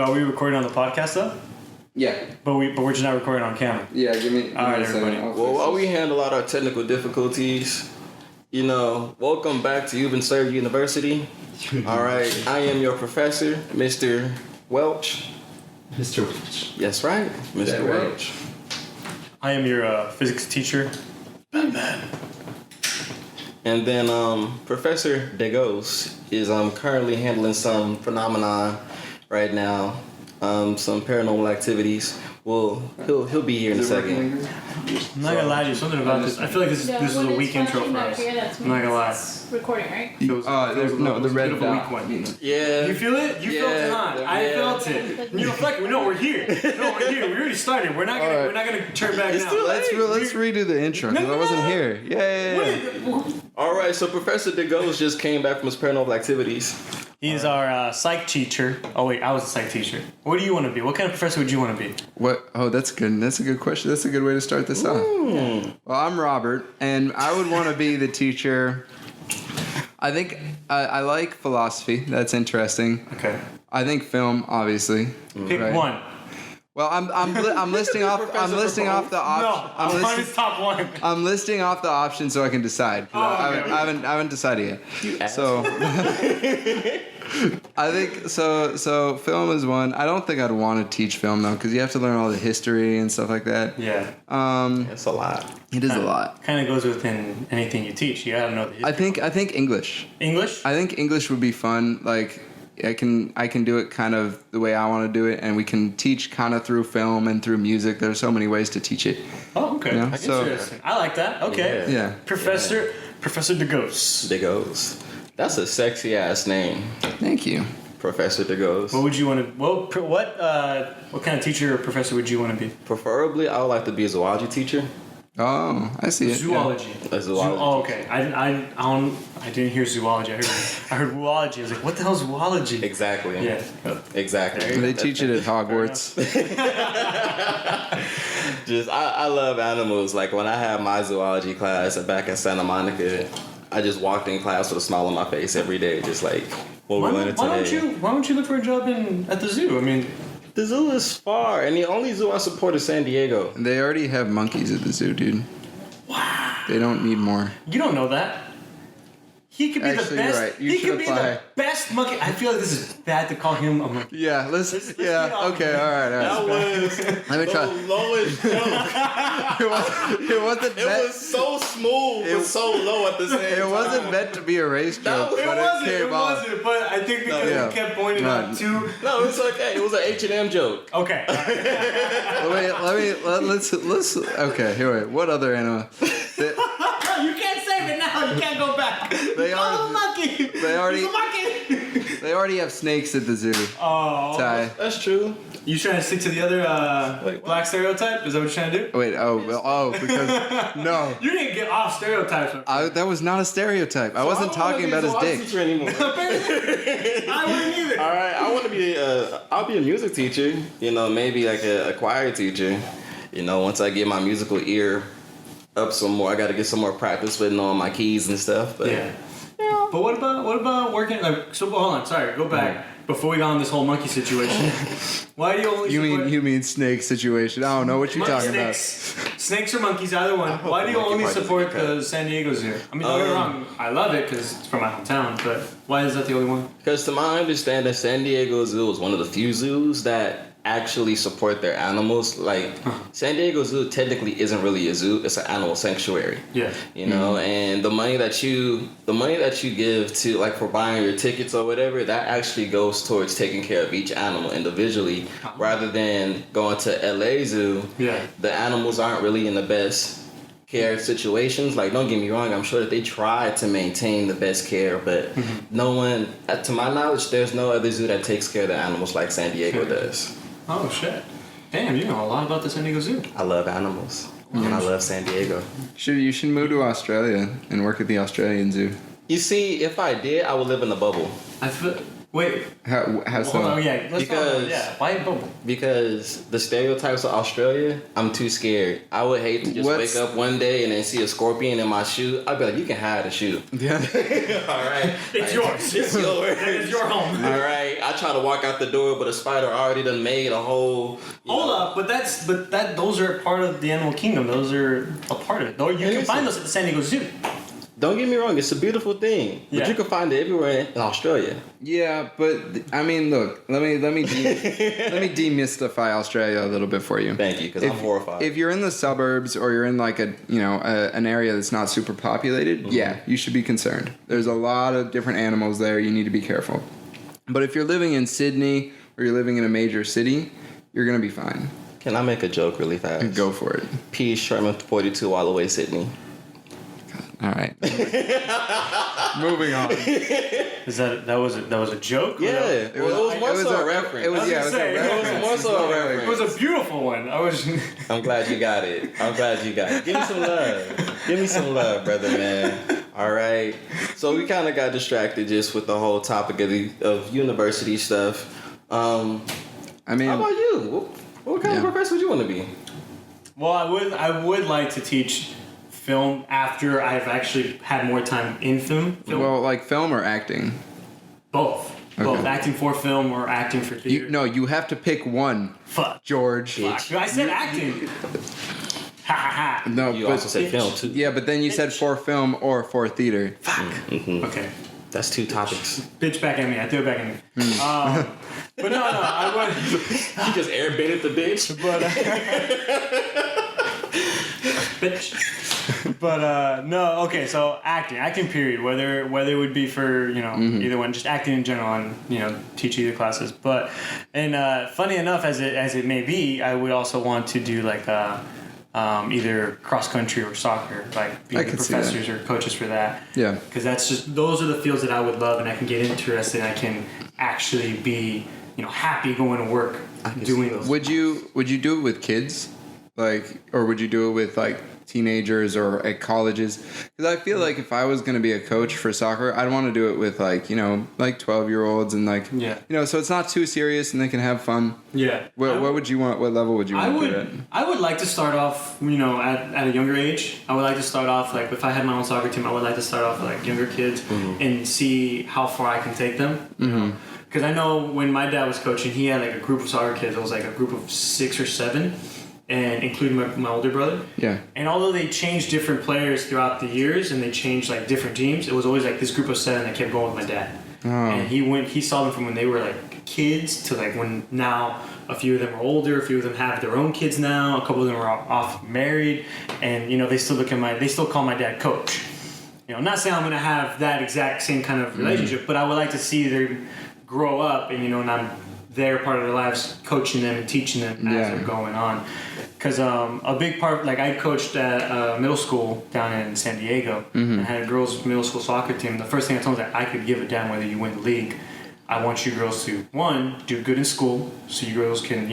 Are we recording on the podcast though? Yeah. But we're just not recording on camera. Yeah, give me Alright, a second. everybody. Well, while we handle all our technical difficulties, welcome back to You've Been Served University. All right, I am your professor, Mr. Welch. Mr. Welch. That's right, Mr. Right? Welch. I am your physics teacher, Batman. And then Professor Geus is currently handling some phenomenon right now, some paranormal activities. Well, he'll be here in a second. I'm not gonna lie to you, something about this. I feel like this is a weak intro for us. I'm not gonna lie. It's recording, right? The red a dot. weak one. Yeah. You feel it? You felt it, huh? I felt it. You reflect. No, we're here. No, we're here. We already started. We're not gonna turn back now. Let's redo the intro because I wasn't here. Yeah. All right, so Professor Geus just came back from his paranormal activities. He's our psych teacher. Oh wait, I was a psych teacher. What do you want to be? What kind of professor would you want to be? What? Oh, that's good. That's a good question. That's a good way to start this off. Well, I'm Robert, and I would want to be the teacher. I think I like philosophy. That's interesting. Okay. I think film, obviously. Pick one. Well, I'm listing off the options. No, I'm his top one. I'm listing off the options so I can decide. I haven't decided yet. So I think so. Film is one. I don't think I'd want to teach film though, because you have to learn all the history and stuff like that. Yeah. It's a lot. It is a lot. Kind of goes within anything you teach. You gotta know the history. I think English. English. I think English would be fun. Like I can do it kind of the way I want to do it, and we can teach kind of through film and through music. There's so many ways to teach it. Oh, okay. Yeah, Interesting. I like that. Okay. Yeah. Professor Geus. Geus. That's a sexy ass name. Thank you. Professor Geus. What would you want to? What kind of teacher or professor would you want to be? Preferably, I would like to be a zoology teacher. Oh, I see it. Zoology. A zoology. Oh, okay. I didn't hear zoology. I heard zoology. I was like, what the hell is zoology? Exactly. Yeah. Exactly. They teach it at Hogwarts. I love animals. Like when I had my zoology class back in Santa Monica, I just walked in class with a smile on my face every day, just like, what we're learning today. Why don't you look for a job at the zoo? I mean, the zoo is far, and the only zoo I support is San Diego. They already have monkeys at the zoo, dude. wow. They don't need more. You don't know that. He could be Actually, the best. you're right. You he should could be apply. the best monkey. I feel like this is bad to call him a monkey. Yeah, let's be honest. okay, all right. That was Let me try. the lowest joke. It wasn't It was so smooth, but so low at the same time. It wasn't meant to be a race joke, it but It wasn't. But I think because yeah. we kept pointing out two. No, it's okay. It was an H&M joke. Okay. Let's. Okay, here. Wait. What other animal? You can't save it now. You can't go back. They Call him a monkey. They already. He's a monkey. They already have snakes at the zoo. Oh. Ty. That's true. You trying to stick to the other Wait, what? black stereotype? Is that what you're trying to do? Wait. Because no. You didn't get off stereotypes. That was not a stereotype. I wasn't talking about his dick. Teacher anymore. I wouldn't either. All right, I want to be. I'll be a music teacher. Maybe like a choir teacher. Once I get my musical ear up some more, I got to get some more practice with knowing my keys and stuff. But Yeah. But what about working? So hold on. Sorry. Go back. Before we got on this whole monkey situation, why do you only? You mean snake situation? I don't know what you're talking about. Snakes or monkeys, either one. Why do you monkey only part support doesn't the San Diego Zoo? I mean, don't get me wrong. I love it because it's from my hometown. But why is that the only one? Because to my understanding, San Diego Zoo is one of the few zoos that actually support their animals. Like San Diego Zoo technically isn't really a zoo; it's an animal sanctuary. Yeah. And the money that you give to, like, for buying your tickets or whatever, that actually goes towards taking care of each animal individually, rather than going to LA Zoo. Yeah. The animals aren't really in the best care situations. Like, don't get me wrong, I'm sure that they try to maintain the best care, but no one, to my knowledge, there's no other zoo that takes care of the animals like San Diego does. Oh shit! Damn, you know a lot about the San Diego Zoo. I love animals, and I love San Diego. You should move to Australia and work at the Australian Zoo. You see, if I did, I would live in a bubble. I feel. Wait. How so? Hold on, yeah. Let's Because- why bubble? Because the stereotypes of Australia, I'm too scared. I would hate to just What's- wake up one day and then see a scorpion in my shoe. I'd be like, you can hide the shoe. Yeah. All right. It's yours. It's yours. It's your home. All right. I try to walk out the door, but a spider already done made a whole. Hold up, but those are part of the animal kingdom. Those are a part of it. Though you can find those at the San Diego Zoo. Don't get me wrong, it's a beautiful thing, but Yeah. you can find it everywhere in Australia. Yeah, but I mean, look. Let me demystify Australia a little bit for you. Thank you, because I'm horrified. If you're in the suburbs or you're in like an area that's not super populated, yeah, you should be concerned. There's a lot of different animals there. You need to be careful. But if you're living in Sydney or you're living in a major city, you're gonna be fine. Can I make a joke really fast? Go for it. P. Sherman 42 all the way Sydney. All right. Moving on. Is that was a joke? Yeah, Or it was more so a reference. It was I was gonna say, It was more so a It reference. was a beautiful one. I was. I'm glad you got it. Give me some love. Give me some love, brother, man. All right. So we kind of got distracted just with the whole topic of university stuff. I mean, How about you? What kind of professor would you want to be? Well, I would like to teach film after I've actually had more time in film. well, like film or acting. Both. Okay. Both acting for film or acting for theater. You have to pick one, Fuck. George. Fuck. I said acting. Ha ha ha. No, You but also said film too. yeah, but then you said for film or for theater. Okay. That's two topics. Bitch back at me. I threw it back at me. But no, I would. You just airbaited the bitch. But bitch. But no, okay. So acting period. Whether it would be for either one, just acting in general, and teach either classes. But funny enough, as it may be, I would also want to do like either cross country or soccer, like be I the could see that. professors or coaches for that. Yeah. Because those are the fields that I would love, and I can get interested. And I can actually be happy going to work doing those. Would you do it with kids, or would you do it with like teenagers or at colleges? Because I feel like if I was going to be a coach for soccer, I'd want to do it with like 12-year-olds and so it's not too serious and they can have fun. Yeah. What would you want? What level would you want to do it at? I would like to start off, at a younger age. I would like to start off, like, if I had my own soccer team, I would like to start off with, like, younger kids and see how far I can take them. Because I know when my dad was coaching, he had, like, a group of soccer kids. It was, like, a group of 6 or 7, and including my older brother. Yeah. And although they changed different players throughout the years and they changed, like, different teams, it was always, like, this group of 7 that kept going with my dad. Oh. And he saw them from when they were, like, kids to, like, when now a few of them are older, a few of them have their own kids now, a couple of them are off married, and, they still call my dad coach. I'm not saying I'm going to have that exact same kind of relationship, but I would like to see them grow up and, and I'm there part of their lives coaching them and teaching them as they're going on. Because a big part, like I coached at middle school down in San Diego and had a girls' middle school soccer team. The first thing I told them is that I could give a damn whether you win the league. I want you girls to, 1, do good in school so you girls can,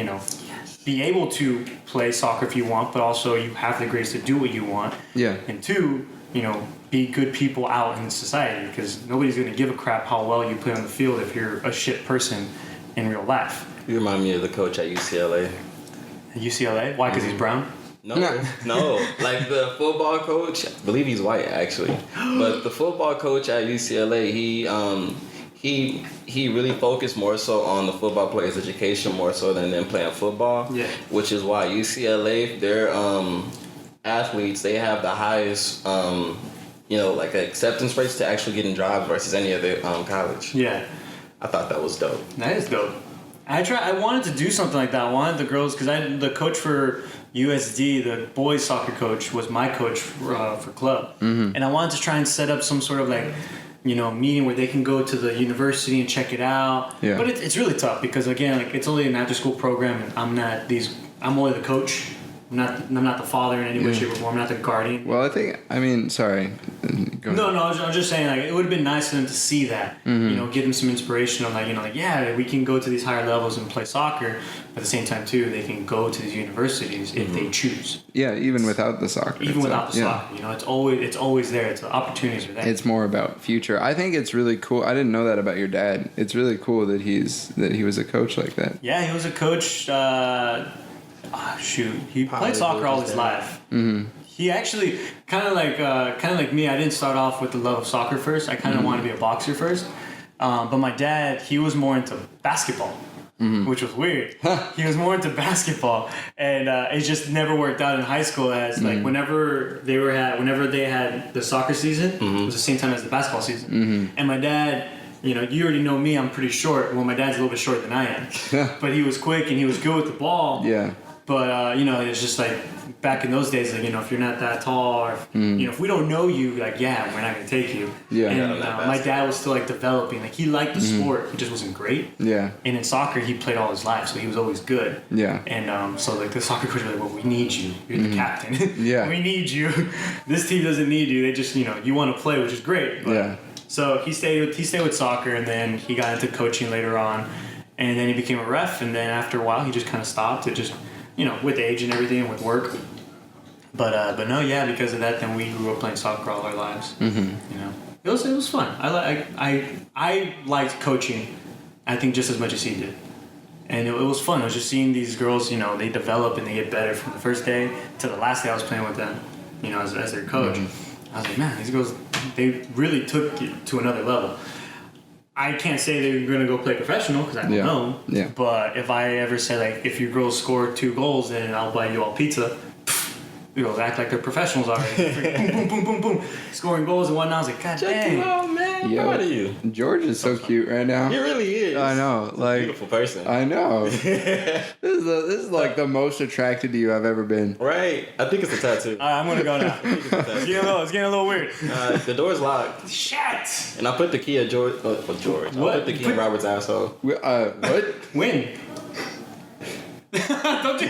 be able to play soccer if you want, but also you have the grades to do what you want. Yeah. And 2, be good people out in society, because nobody's going to give a crap how well you play on the field if you're a shit person in real life. You remind me of the coach at UCLA. At UCLA? Why? Because he's brown? No. Like the football coach, I believe he's white actually, but the football coach at UCLA, he really focused more so on the football players' education more so than them playing football. Yeah. Which is why UCLA, their athletes, they have the highest like acceptance rates to actually getting jobs versus any other college. Yeah. I thought that was dope. That is dope. I wanted to do something like that. I wanted the girls, because the coach for USD, the boys soccer coach, was my coach for club. And I wanted to try and set up some sort of like, meeting where they can go to the university and check it out. Yeah. But it's really tough because, again, like it's only an after school program and I'm only the coach. I'm not the father in any way, shape, or form. I'm not the guardian. Well, sorry. Go No, ahead. I was just saying, like, it would have been nice for them to see that, give them some inspiration on, yeah, we can go to these higher levels and play soccer. But at the same time, too, they can go to these universities if they choose. Yeah, even without the soccer. Even without the soccer, it's always there. The opportunities are there. It's more about future. I think it's really cool. I didn't know that about your dad. It's really cool that he was a coach like that. Yeah, he was a coach. He played soccer all his life. Mm-hmm. He actually kind of like me. I didn't start off with the love of soccer first. I kind of wanted to be a boxer first. But my dad, he was more into basketball, which was weird. He was more into basketball, and it just never worked out in high school. As like whenever they had the soccer season, it was the same time as the basketball season. And my dad, you already know me. I'm pretty short. Well, my dad's a little bit shorter than I am, but he was quick and he was good with the ball. Yeah. But it's just like back in those days, like if you're not that tall, or if we don't know you, like we're not gonna take you. Yeah. And my dad was still like developing. Like he liked the sport, he just wasn't great. Yeah. And in soccer, he played all his life, so he was always good. Yeah. And so like the soccer coach was like, well, we need you. You're the captain. Yeah. We need you. This team doesn't need you. They just you want to play, which is great. But, Yeah. So he stayed with soccer, and then he got into coaching later on, and then he became a ref. And then after a while, he just kind of stopped. It just with age and everything, with work. But no, yeah, because of that, then we grew up playing soccer all our lives. It was fun. I liked coaching, I think, just as much as he did, and it was fun. I was just seeing these girls, they develop and they get better from the first day to the last day I was playing with them, as their coach. I was like, man, these girls, they really took it to another level. I can't say they're going to go play professional because I don't know. Yeah. But if I ever say, like, if your girls score 2 goals, then I'll buy you all pizza. Act like they're professionals already. boom, boom, boom, boom, boom. Scoring goals and whatnot. I was like, God dang. Oh, man. I'm proud of you. George is so cute right now. He really is. I know. Like, beautiful person. I know. This is like the most attracted to you I've ever been. Right. I think it's a tattoo. All right, I'm going to go now. It's getting a little weird. The door's locked. Shit. And I put the key at George. George. What? I put the key in Robert's asshole. What? When? Don't you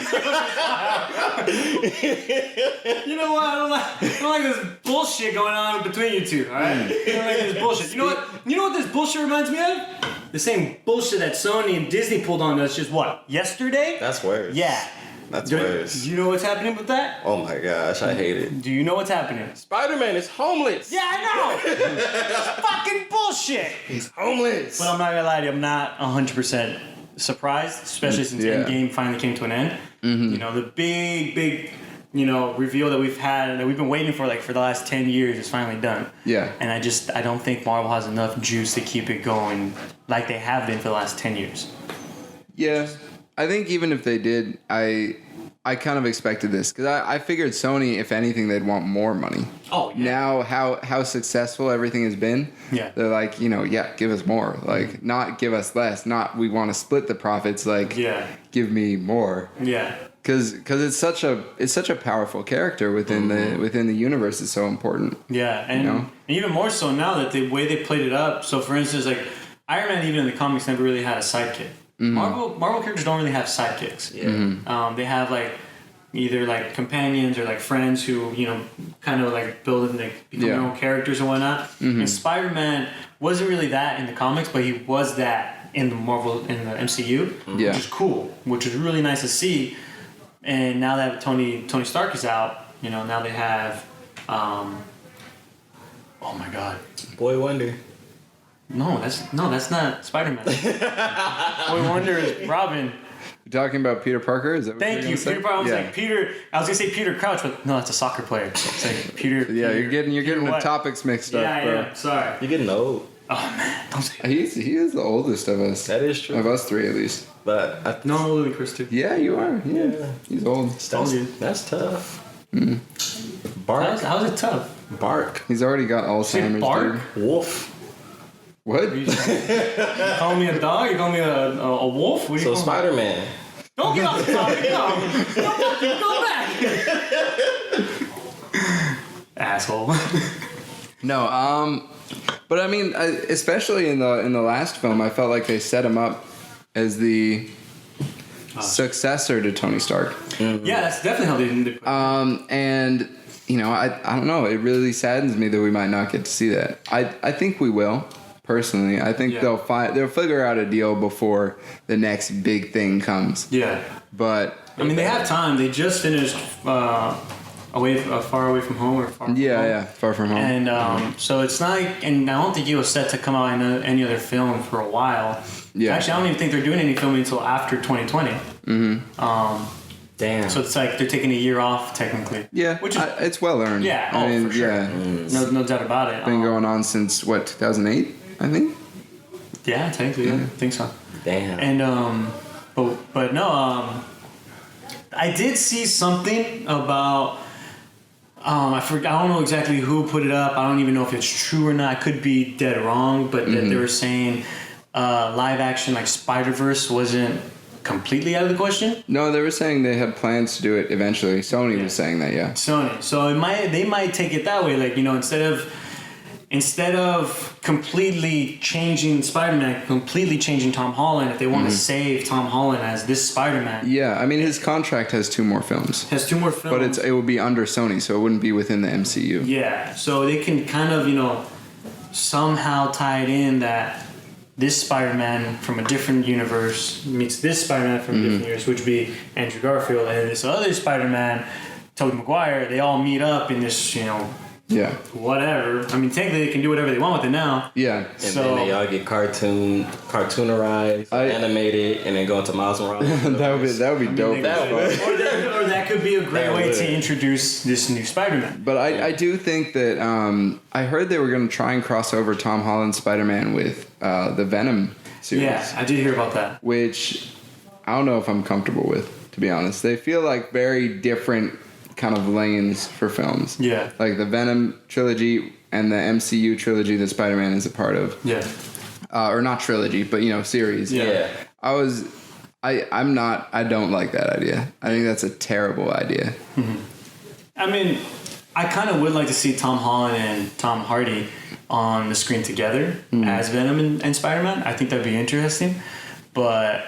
You know what? I don't like this bullshit going on between you two, alright? I don't like this bullshit. You know what this bullshit reminds me of? The same bullshit that Sony and Disney pulled on us just yesterday? That's worse. Yeah. That's worse. Do you know what's happening with that? Oh my gosh, I hate it. Do you know what's happening? Spider-Man is homeless. Yeah, I know! It's fucking bullshit! He's homeless. But I'm not gonna lie to you, I'm not 100% surprised, especially since Endgame finally came to an end. The big reveal that we've been waiting for the last 10 years is finally done. Yeah. And I don't think Marvel has enough juice to keep it going like they have been for the last 10 years. Yeah. I think even if they did, I kind of expected this because I figured Sony, if anything, they'd want more money. Oh, yeah. Now, how successful everything has been, they're like, give us more. Like, not give us less. Not we want to split the profits. Like, give me more. Yeah. Because it's such a powerful character within the universe is so important. Yeah, and even more so now that the way they played it up. So, for instance, like Iron Man, even in the comics, never really had a sidekick. Marvel characters don't really have sidekicks. Yeah. They have either companions or friends who kind of build and become their own characters and whatnot. And Spider-Man wasn't really that in the comics, but he was that in the MCU, which is cool, which is really nice to see. And now that Tony Stark is out, now they have oh my God, Boy Wonder. No, that's not Spider-Man. Boy Wonder is Robin. You're talking about Peter Parker? Is that what Thank you, Peter Parker. I was gonna say Peter Crouch, but no, that's a soccer player. It's like Peter. Yeah, you're getting the topics mixed up, bro. Yeah, sorry. You're getting old. Oh man, don't say that. He is the oldest of us. That is true. Of us three, at least. But No, I'm older than Chris too. Yeah, you are. Yeah. He's old. That's tough. Bark. How's it tough? Bark. He's already got Alzheimer's. Bark? Dude. Wolf. What? You call me a dog? You call me a wolf? What do you So call me? Spider-Man. Don't get off the topic. No, go back. Asshole. No, but I mean, especially in the last film, I felt like they set him up as the successor to Tony Stark. Yeah, that's definitely how they put it. And you know, I don't know. It really saddens me that we might not get to see that. I think we will. Personally, I think they'll figure out a deal before the next big thing comes. Yeah. But I mean, they have time. They just finished Far Away from Home or Far From Home. Far From Home. And so it's not, and I don't think he was set to come out in any other film for a while. Yeah. Actually, I don't even think they're doing any filming until after 2020. Mm-hmm. Damn. So it's like they're taking a year off technically. Yeah, which is, it's well earned. Yeah, I mean, for sure. Yeah. No doubt about it. Been going on since what, 2008, I think. Yeah, technically, yeah. I think so. Damn. And but no, I did see something about. I forgot. I don't know exactly who put it up. I don't even know if it's true or not. I could be dead wrong, but that they were saying live action like Spider-Verse wasn't completely out of the question. No, they were saying they had plans to do it eventually. Sony was saying that, yeah. Sony. So they might take it that way, like, you know, instead of completely changing Spider-Man, completely changing Tom Holland, if they want to save Tom Holland as this Spider-Man. Yeah, I mean, his contract has 2 more films. Has 2 more films. But it will be under Sony, so it wouldn't be within the MCU. Yeah, so they can kind of, you know, somehow tie it in that this Spider-Man from a different universe meets this Spider-Man from a different universe, which would be Andrew Garfield, and this other Spider-Man, Tobey Maguire, they all meet up in this, you know, whatever. I mean, technically they can do whatever they want with it now. Yeah. And then they all get cartoonerized, animated, and then go into Miles Morales. that would be dope. Or that could be a great way to introduce this new Spider-Man. But I do think that I heard they were going to try and cross over Tom Holland's Spider-Man with the Venom series. Yeah, I did hear about that. Which I don't know if I'm comfortable with, to be honest. They feel like very different kind of lanes for films. Yeah. Like the Venom trilogy and the MCU trilogy that Spider-Man is a part of. Yeah. Or not trilogy, but, you know, series. Yeah. I don't like that idea. I think that's a terrible idea. Mm-hmm. I mean, I kind of would like to see Tom Holland and Tom Hardy on the screen together as Venom and Spider-Man. I think that'd be interesting. But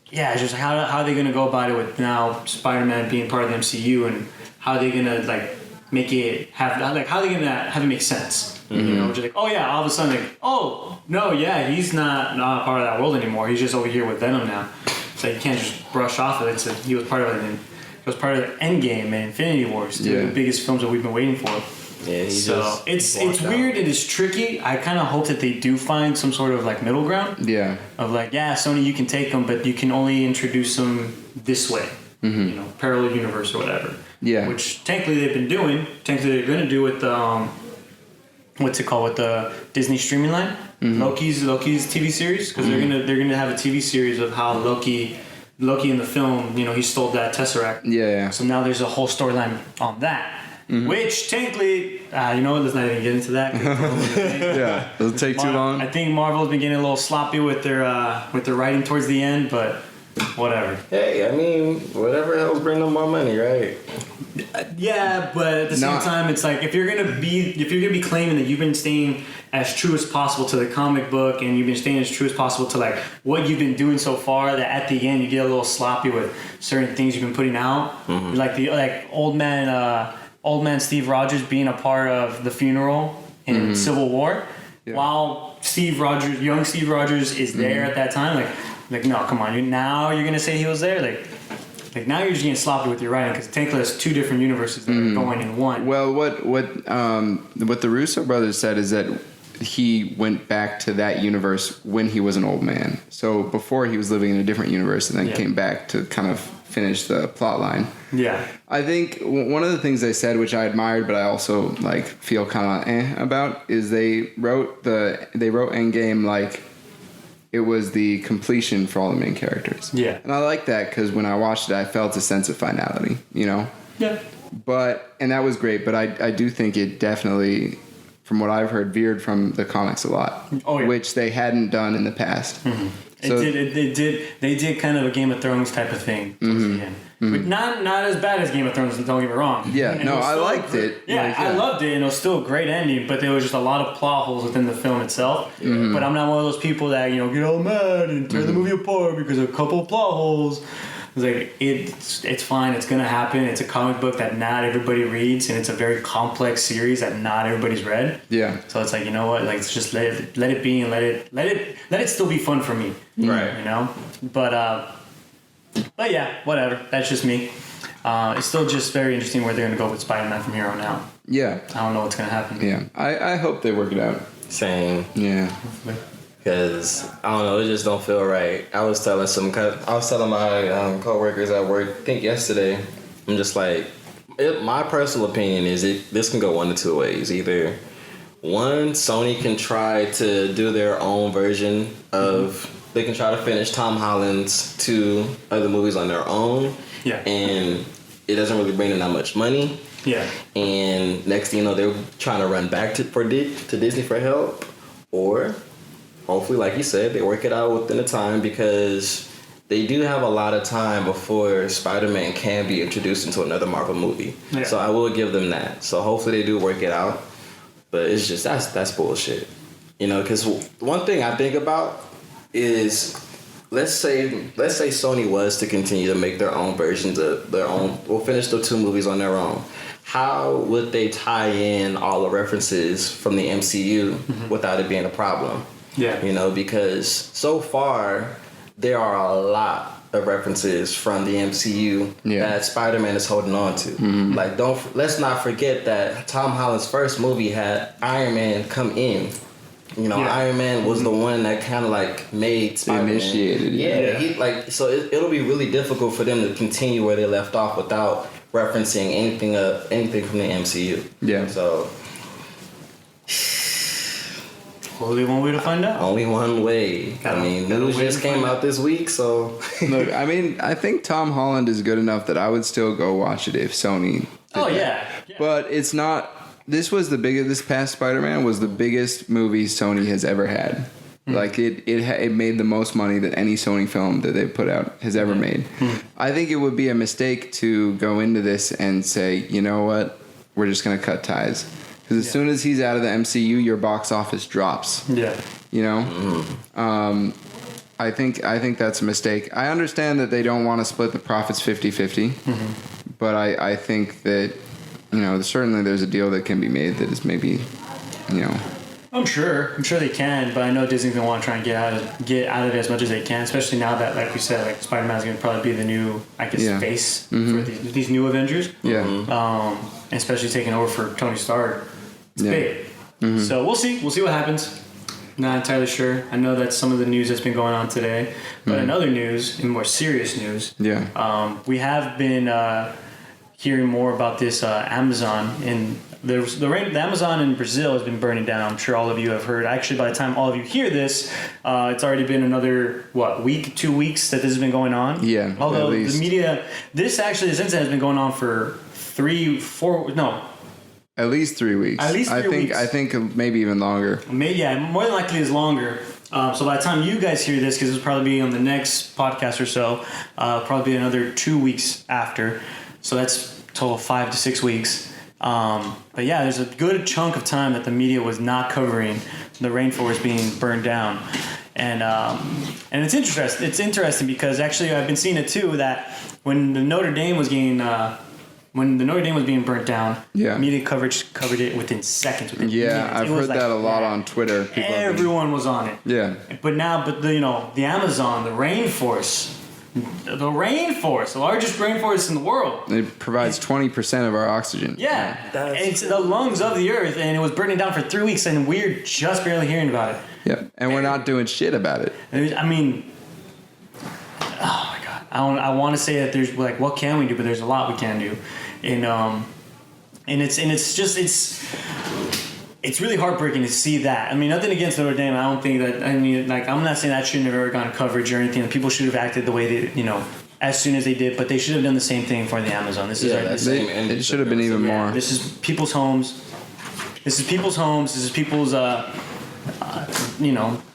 yeah, it's just how are they going to go about it with now Spider-Man being part of the MCU, and how are they going to like make it have, like, how are they going to have it make sense? You know, just like, oh yeah, all of a sudden, like, oh no, yeah, he's not part of that world anymore. He's just over here with Venom now. So you can't just brush off of it. So he was part of it. He was part of the Endgame and Infinity Wars, two of the biggest films that we've been waiting for. Yeah, so it's weird and it's tricky. I kind of hope that they do find some sort of like middle ground. Yeah. Of like, yeah, Sony, you can take them, but you can only introduce them this way. You know, parallel universe or whatever. Yeah. Which technically they've been doing. Technically they're gonna do with what's it called, with the Disney streaming line, Loki's TV series, because they're gonna have a TV series of how Loki in the film, you know, he stole that Tesseract. Yeah. So now there's a whole storyline on that. Which technically, you know what? Let's not even get into that. Yeah, it'll take too long. I think Marvel's been getting a little sloppy with their writing towards the end, but whatever. Hey, I mean, whatever helps bring them more money, right? Yeah, but at the same time, it's like if you're gonna be claiming that you've been staying as true as possible to the comic book, and you've been staying as true as possible to like what you've been doing so far, that at the end you get a little sloppy with certain things you've been putting out, like old man Steve Rogers being a part of the funeral in Civil War, while young Steve Rogers is there at that time. Like no, come on, you're gonna say he was there, like now you're just getting sloppy with your writing, because technically there's 2 different universes that are going in one. Well, what the Russo brothers said is that he went back to that universe when he was an old man. So before he was living in a different universe, and then came back to kind of finish the plot line. Yeah. I think one of the things they said, which I admired, but I also like feel kind of about, is they wrote Endgame like it was the completion for all the main characters. Yeah. And I like that, because when I watched it, I felt a sense of finality, you know? Yeah. And that was great, but I do think it definitely, from what I've heard, veered from the comics a lot, which they hadn't done in the past. They did kind of a Game of Thrones type of thing towards the end. But not as bad as Game of Thrones, don't get me wrong. Yeah, And no, I liked it. Yeah, I loved it, and it was still a great ending, but there was just a lot of plot holes within the film itself. But I'm not one of those people that, get all mad and tear the movie apart because of a couple of plot holes. It's like, it's fine, it's gonna happen. It's a comic book that not everybody reads, and it's a very complex series that not everybody's read. Yeah. So it's like, you know what, like, let's just let it be, and let it still be fun for me. Right. But yeah, whatever. That's just me. It's still just very interesting where they're gonna go with Spider-Man from here on out. Yeah. I don't know what's gonna happen. Yeah. I hope they work it out. Same. Yeah. Because, I don't know, it just don't feel right. I was telling my coworkers at work, I think yesterday, I'm just like, my personal opinion is this can go one of two ways. Either, one, Sony can try to do their own version of, they can try to finish Tom Holland's 2 other movies on their own. Yeah. And it doesn't really bring them that much money. Yeah. And next thing you know, they're trying to run back to Disney for help. Or, hopefully, like you said, they work it out within the time, because they do have a lot of time before Spider-Man can be introduced into another Marvel movie. Yeah. So I will give them that. So hopefully they do work it out. But it's just, that's bullshit. Because one thing I think about is, let's say Sony was to continue to make their own versions of their own, we'll finish the 2 movies on their own. How would they tie in all the references from the MCU without it being a problem? Yeah. Because so far, there are a lot of references from the MCU that Spider-Man is holding on to. Like, let's not forget that Tom Holland's first movie had Iron Man come in. Iron Man was the one that kind of like made Spider-Man. Initiated. Yeah. So it'll be really difficult for them to continue where they left off without referencing anything from the MCU. Yeah. So. Only one way to find out. Only one way. News just came out this week, so. Look, I think Tom Holland is good enough that I would still go watch it if Sony did that. But it's not. This past Spider-Man was the biggest movie Sony has ever had. Like, it made the most money that any Sony film that they put out has ever made. I think it would be a mistake to go into this and say, you know what, we're just going to cut ties. Because as soon as he's out of the MCU, your box office drops. Yeah. I think that's a mistake. I understand that they don't want to split the profits 50-50. But I think that, certainly there's a deal that can be made that is maybe, I'm sure they can, but I know Disney's gonna want to try and get out of it as much as they can, especially now that, like we said, like Spider-Man's gonna probably be the new, face for these new Avengers. Yeah. Especially taking over for Tony Stark. It's big. So we'll see what happens. Not entirely sure. I know that's some of the news that's been going on today, but in other news, in more serious news, we have been hearing more about this Amazon and. The Amazon in Brazil has been burning down. I'm sure all of you have heard. Actually, by the time all of you hear this, it's already been another, 2 weeks that this has been going on? Yeah, although the media, this incident has been going on for at least 3 weeks. I think maybe even longer. More than likely it's longer. So by the time you guys hear this, because this will probably be on the next podcast or so, probably another 2 weeks after. So that's a total of 5 to 6 weeks. But yeah, there's a good chunk of time that the media was not covering the rainforest being burned down, and it's interesting. It's interesting because actually I've been seeing it too, that when the Notre Dame was being burnt down, media coverage covered it within seconds. I've heard that a lot on Twitter. Everyone was on it. Yeah. But the Amazon, the rainforest. The largest rainforest in the world. It provides 20% of our oxygen. Yeah, it's the lungs of the earth, and it was burning down for 3 weeks, and we're just barely hearing about it. Yeah, and we're not doing shit about it. I mean, oh my God, I want to say that there's what can we do, but there's a lot we can do, and it's really heartbreaking to see that. I mean, nothing against Notre Dame. I don't think that. I'm not saying that shouldn't have ever gone coverage or anything. People should have acted the way they, as soon as they did. But they should have done the same thing for the Amazon. It should have been even more. This is people's homes. This is people's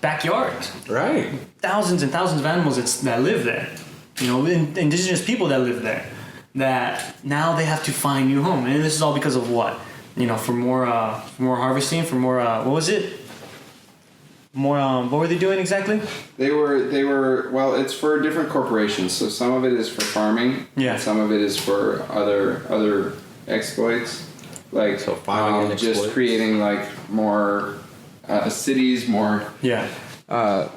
backyards. Right. Thousands and thousands of animals that live there. Indigenous people that live there. That now they have to find new home, and this is all because of what? For more harvesting, for more what was it? More what were they doing exactly? They were well, it's for different corporations. So some of it is for farming. Yeah. And some of it is for other exploits. Like So farming and just exploits. creating like more cities, more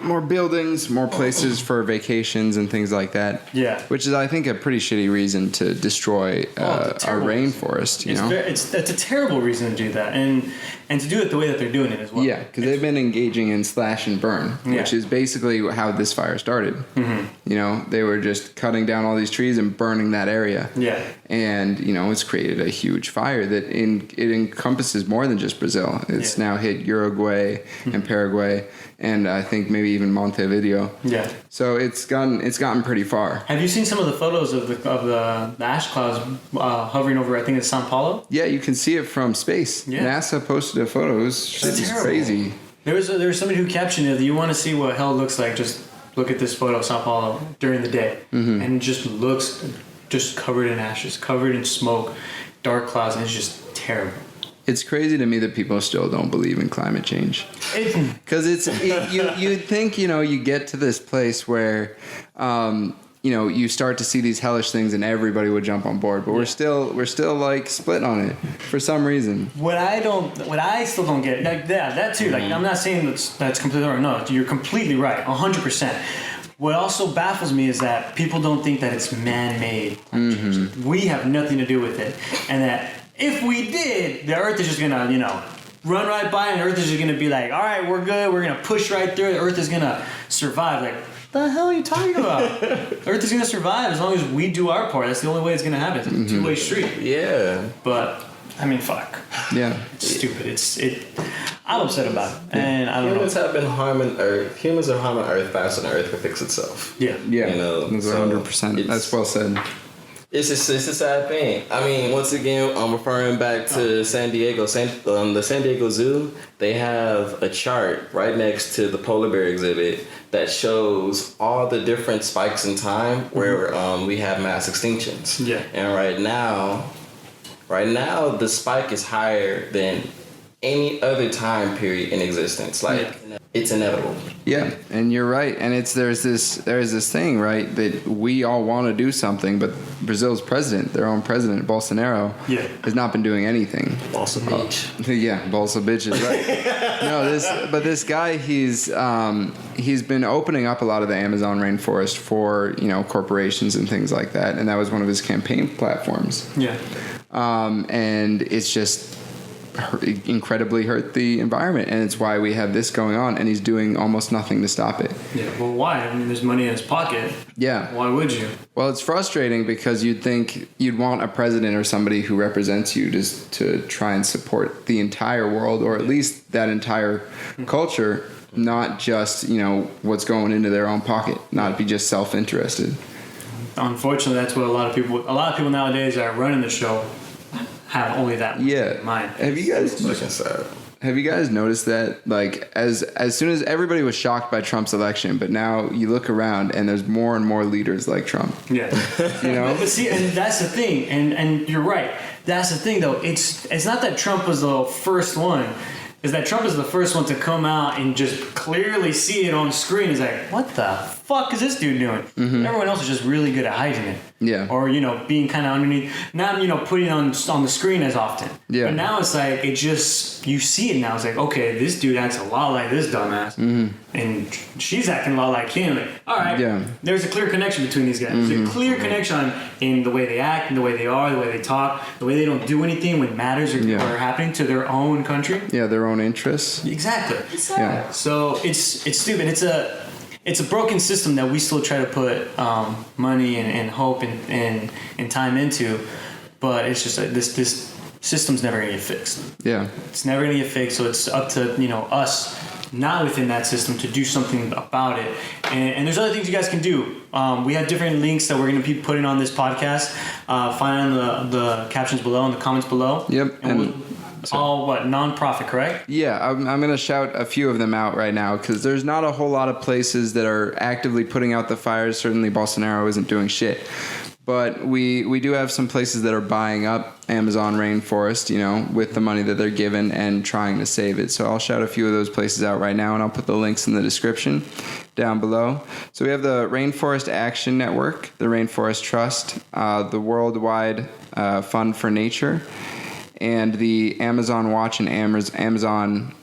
more buildings, more places for vacations and things like that. Yeah. Which is, I think, a pretty shitty reason to destroy our terrible. rainforest. It's a terrible reason to do that, and to do it the way that they're doing it as well. Yeah, because they've been engaging in slash and burn, which is basically how this fire started. Mm-hmm. They were just cutting down all these trees and burning that area. Yeah. And, it's created a huge fire that it encompasses more than just Brazil. It's now hit Uruguay and Paraguay, and I think maybe even Montevideo. Yeah. So it's gotten pretty far. Have you seen some of the photos of the ash clouds hovering over? I think it's Sao Paulo. Yeah, you can see it from space. Yeah. NASA posted a photo. It was shit is terrible. crazy. There was somebody who captioned it. You want to see what hell looks like? Just look at this photo of Sao Paulo during the day, and it just looks just covered in ashes, covered in smoke, dark clouds, and it's just terrible. It's crazy to me that people still don't believe in climate change. Because you'd think, you get to this place where, you start to see these hellish things and everybody would jump on board. But we're still like split on it for some reason. What I still don't get, like that too. Like I'm not saying that's completely wrong. No, you're completely right, 100%. What also baffles me is that people don't think that it's man-made. We have nothing to do with it, and that if we did, the Earth is just gonna, run right by, and the Earth is just gonna be like, all right, we're good. We're gonna push right through. The Earth is gonna survive. Like, the hell are you talking about? The Earth is gonna survive as long as we do our part. That's the only way it's gonna happen. It's a two-way street. Yeah. But I mean, fuck. Yeah. It's stupid. I'm upset about it, and I don't know. Humans have been harming Earth. Humans are harming Earth faster than Earth can fix itself. Yeah. Yeah. That's 100%. That's well said. It's a sad thing. I mean, once again, I'm referring back to San Diego. The San Diego Zoo, they have a chart right next to the polar bear exhibit that shows all the different spikes in time where we have mass extinctions. Yeah. And right now, the spike is higher than any other time period in existence. It's inevitable. Yeah, and you're right. And there's this thing, right, that we all want to do something, but Brazil's president, their own president, Bolsonaro, has not been doing anything. Balsa Beach. Yeah, Balsa Bitch is right. But this guy, he's been opening up a lot of the Amazon rainforest for corporations and things like that, and that was one of his campaign platforms. Yeah. And it's just incredibly hurt the environment, and it's why we have this going on, and he's doing almost nothing to stop it. Yeah, well, why? I mean, there's money in his pocket. Yeah. Why would you? Well, it's frustrating because you'd think you'd want a president or somebody who represents you to try and support the entire world, or at least that entire culture, not just, what's going into their own pocket, not be just self-interested. Unfortunately, that's what a lot of people nowadays that are running the show have only that in mind. Have you guys noticed that, like, as soon as everybody was shocked by Trump's election, but now you look around and there's more and more leaders like Trump. Yeah. But see, and that's the thing, and you're right. That's the thing, though. It's not that Trump was the first one. Is that Trump is the first one to come out and just clearly see it on screen. He's like, what the fuck is this dude doing? Mm-hmm. Everyone else is just really good at hiding it. Yeah. Or, being kind of underneath. Not, putting it on the screen as often. Yeah. But now it's like, you see it now. It's like, okay, this dude acts a lot like this dumbass. Mm-hmm. And she's acting a lot like him. Like, all right, there's a clear connection between these guys. Mm-hmm. There's a clear connection in the way they act, and the way they are, the way they talk, the way they don't do anything when matters are happening to their own country. Yeah, their own interests. Exactly. Yeah. So it's stupid. It's a broken system that we still try to put money and hope and time into, but it's just like this system's never gonna get fixed. Yeah. It's never gonna get fixed. So it's up to us, not within that system, to do something about it. And there's other things you guys can do. We have different links that we're going to be putting on this podcast. Find on the captions below, in the comments below. Yep. And So. All what, non-profit, correct? Yeah, I'm going to shout a few of them out right now because there's not a whole lot of places that are actively putting out the fires. Certainly Bolsonaro isn't doing shit. But we do have some places that are buying up Amazon rainforest, you know, with the money that they're given and trying to save it. So I'll shout a few of those places out right now, and I'll put the links in the description down below. So we have the Rainforest Action Network, the Rainforest Trust, the Worldwide Fund for Nature, and the Amazon Watch and Amazon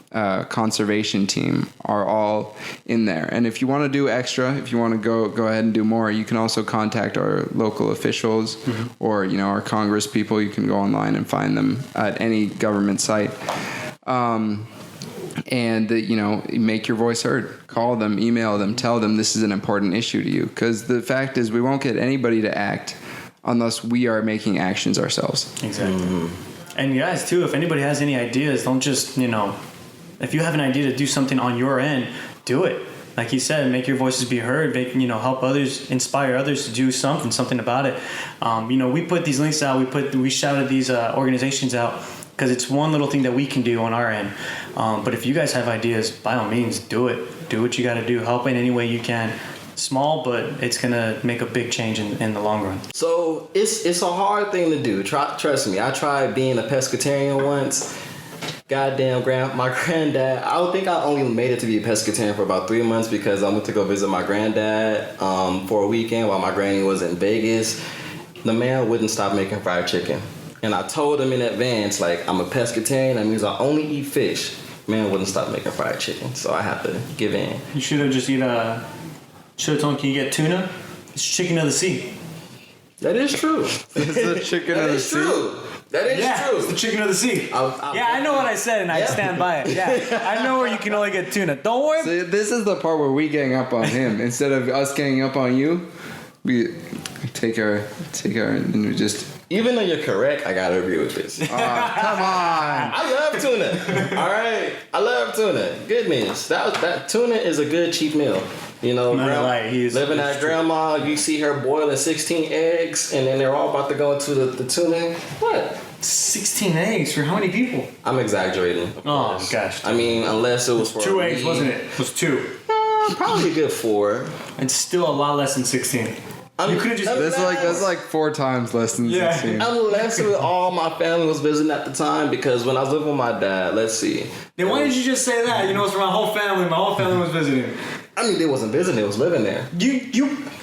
conservation team are all in there. And if you want to do extra, if you want to go ahead and do more, you can also contact our local officials or, you know, our Congress people. You can go online and find them at any government site. And, you know, make your voice heard. Call them, email them, tell them this is an important issue to you. Because the fact is we won't get anybody to act unless we are making actions ourselves. Exactly. And guys, too, if anybody has any ideas, don't just, you know, if you have an idea to do something on your end, do it. Like he said, make your voices be heard. Make, you know, help others, inspire others to do something about it. You know, we put these links out. We shouted these organizations out because it's one little thing that we can do on our end. But if you guys have ideas, by all means, do it. Do what you got to do. Help in any way you can. Small, but it's gonna make a big change in the long run. So it's a hard thing to do. Trust me. I tried being a pescatarian once. Goddamn, my granddad. I don't think I only made it to be a pescatarian for about 3 months because I went to go visit my granddad for a weekend while my granny was in Vegas. The man wouldn't stop making fried chicken, and I told him in advance, like, I'm a pescatarian. That means I only eat fish. Man wouldn't stop making fried chicken, so I had to give in. You should have just should have told him, can you get tuna? It's chicken of the sea. That is true. It's the chicken of the sea. True. That is true. It's the chicken of the sea. I know what I said, and I stand by it. Yeah, I know where you can only get tuna. Don't worry. See, this is the part where we gang up on him instead of us ganging up on you. We take our, and we just. Even though you're correct, I gotta agree with this. Come on. I love tuna. All right, I love tuna. Goodness, that tuna is a good cheap meal. You know, living at grandma, you see her boiling 16 eggs, and then they're all about to go into the tuna. What? 16 eggs for how many people? I'm exaggerating. Oh, gosh. I mean, unless it was for 2 eggs, wasn't it? It was 2. Probably a good 4. And still a lot less than 16. You could have just. That's like 4 times less than 16. Unless all my family was visiting at the time, because when I was living with my dad, let's see. Then why did you just say that? You know, it's for my whole family. My whole family was visiting. I mean, they wasn't visiting; they was living there.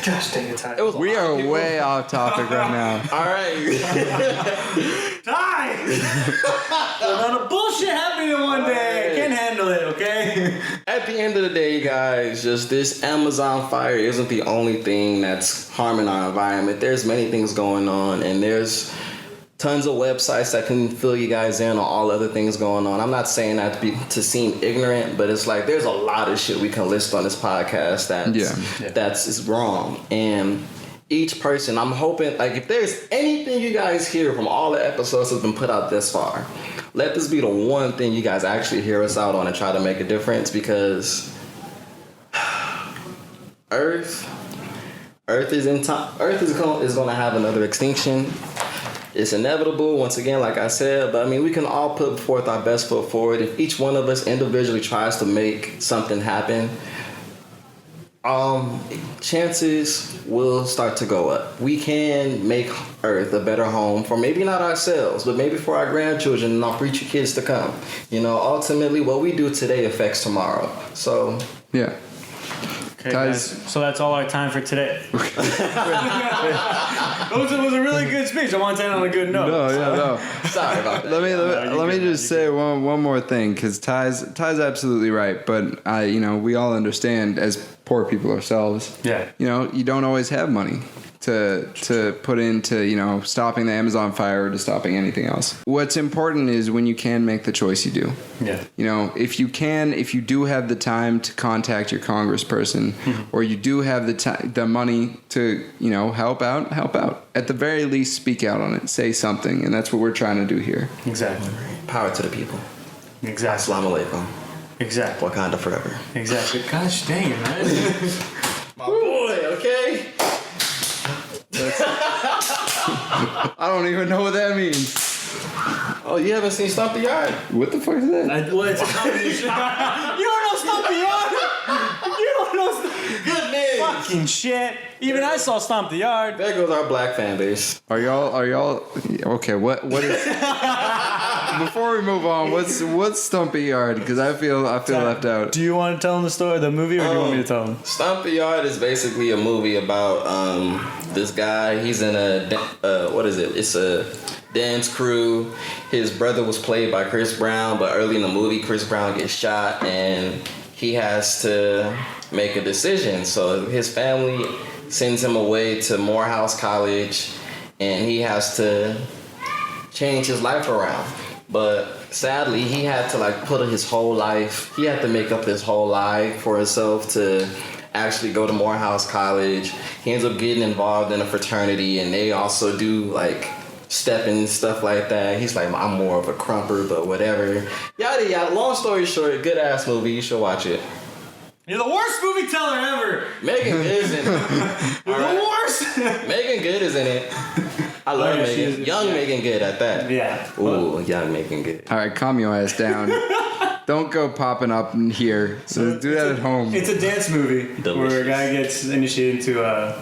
Gosh dang it, Ty. We are way off topic right now. All right. Ty! There's a lot of bullshit happening in one day. I can't handle it, okay? At the end of the day, guys, just this Amazon fire isn't the only thing that's harming our environment. There's many things going on, and there's tons of websites that can fill you guys in on all other things going on. I'm not saying that to seem ignorant, but it's like there's a lot of shit we can list on this podcast that's wrong. And each person, I'm hoping, like, if there's anything you guys hear from all the episodes that's been put out this far, let this be the one thing you guys actually hear us out on and try to make a difference, because Earth is in time. Earth is going to have another extinction. It's inevitable, once again, like I said, but I mean, we can all put forth our best foot forward. If each one of us individually tries to make something happen, chances will start to go up. We can make Earth a better home for maybe not ourselves, but maybe for our grandchildren and our future kids to come. You know, ultimately, what we do today affects tomorrow. So, yeah. Okay, guys. So that's all our time for today. It was a really good speech. I want to end on a good note. No. Sorry about that. Let me just say one more thing, because Ty's absolutely right. But we all understand as poor people ourselves. Yeah. You know, you don't always have money to put into, stopping the Amazon fire or to stopping anything else. What's important is when you can make the choice, you do. Yeah. If you do have the time to contact your congressperson, or you do have the money to, help out. At the very least, speak out on it. Say something. And that's what we're trying to do here. Exactly. Power to the people. Exactly. Assalamu alaikum. Exactly. Wakanda forever. Exactly. Gosh dang it, man. My boy, okay? I don't even know what that means. Oh, you haven't seen Stomp the Yard? What the fuck is that? Well, it's a combination. You don't know Stomp the Yard? You don't know Goodness. fucking shit. Even I saw Stomp the Yard. There goes our black fan base. Are y'all okay? What is? Before we move on, what's Stumpy Yard? Because I feel left out. Do you want to tell them the story, the movie, or do you want me to tell them? Stomp the Yard is basically a movie about this guy. He's in what is it? It's a dance crew. His brother was played by Chris Brown, but early in the movie, Chris Brown gets shot, and he has to make a decision. So his family sends him away to Morehouse College, and he has to change his life around. But sadly, he had to put his whole life. He had to make up his whole life for himself to actually go to Morehouse College. He ends up getting involved in a fraternity, and they also do stepping and stuff like that. He's like, I'm more of a crumper, but whatever. Yada yada. Long story short, good ass movie. You should watch it. You're the worst movie teller ever. Megan Good is in it. You're the worst. Megan Good is in it. I love yeah, Megan. Young Megan Good at that. Yeah. Ooh, young Megan Good. All right, calm your ass down. Don't go popping up in here. So do that at home. It's a dance movie Delicious. where a guy gets initiated into a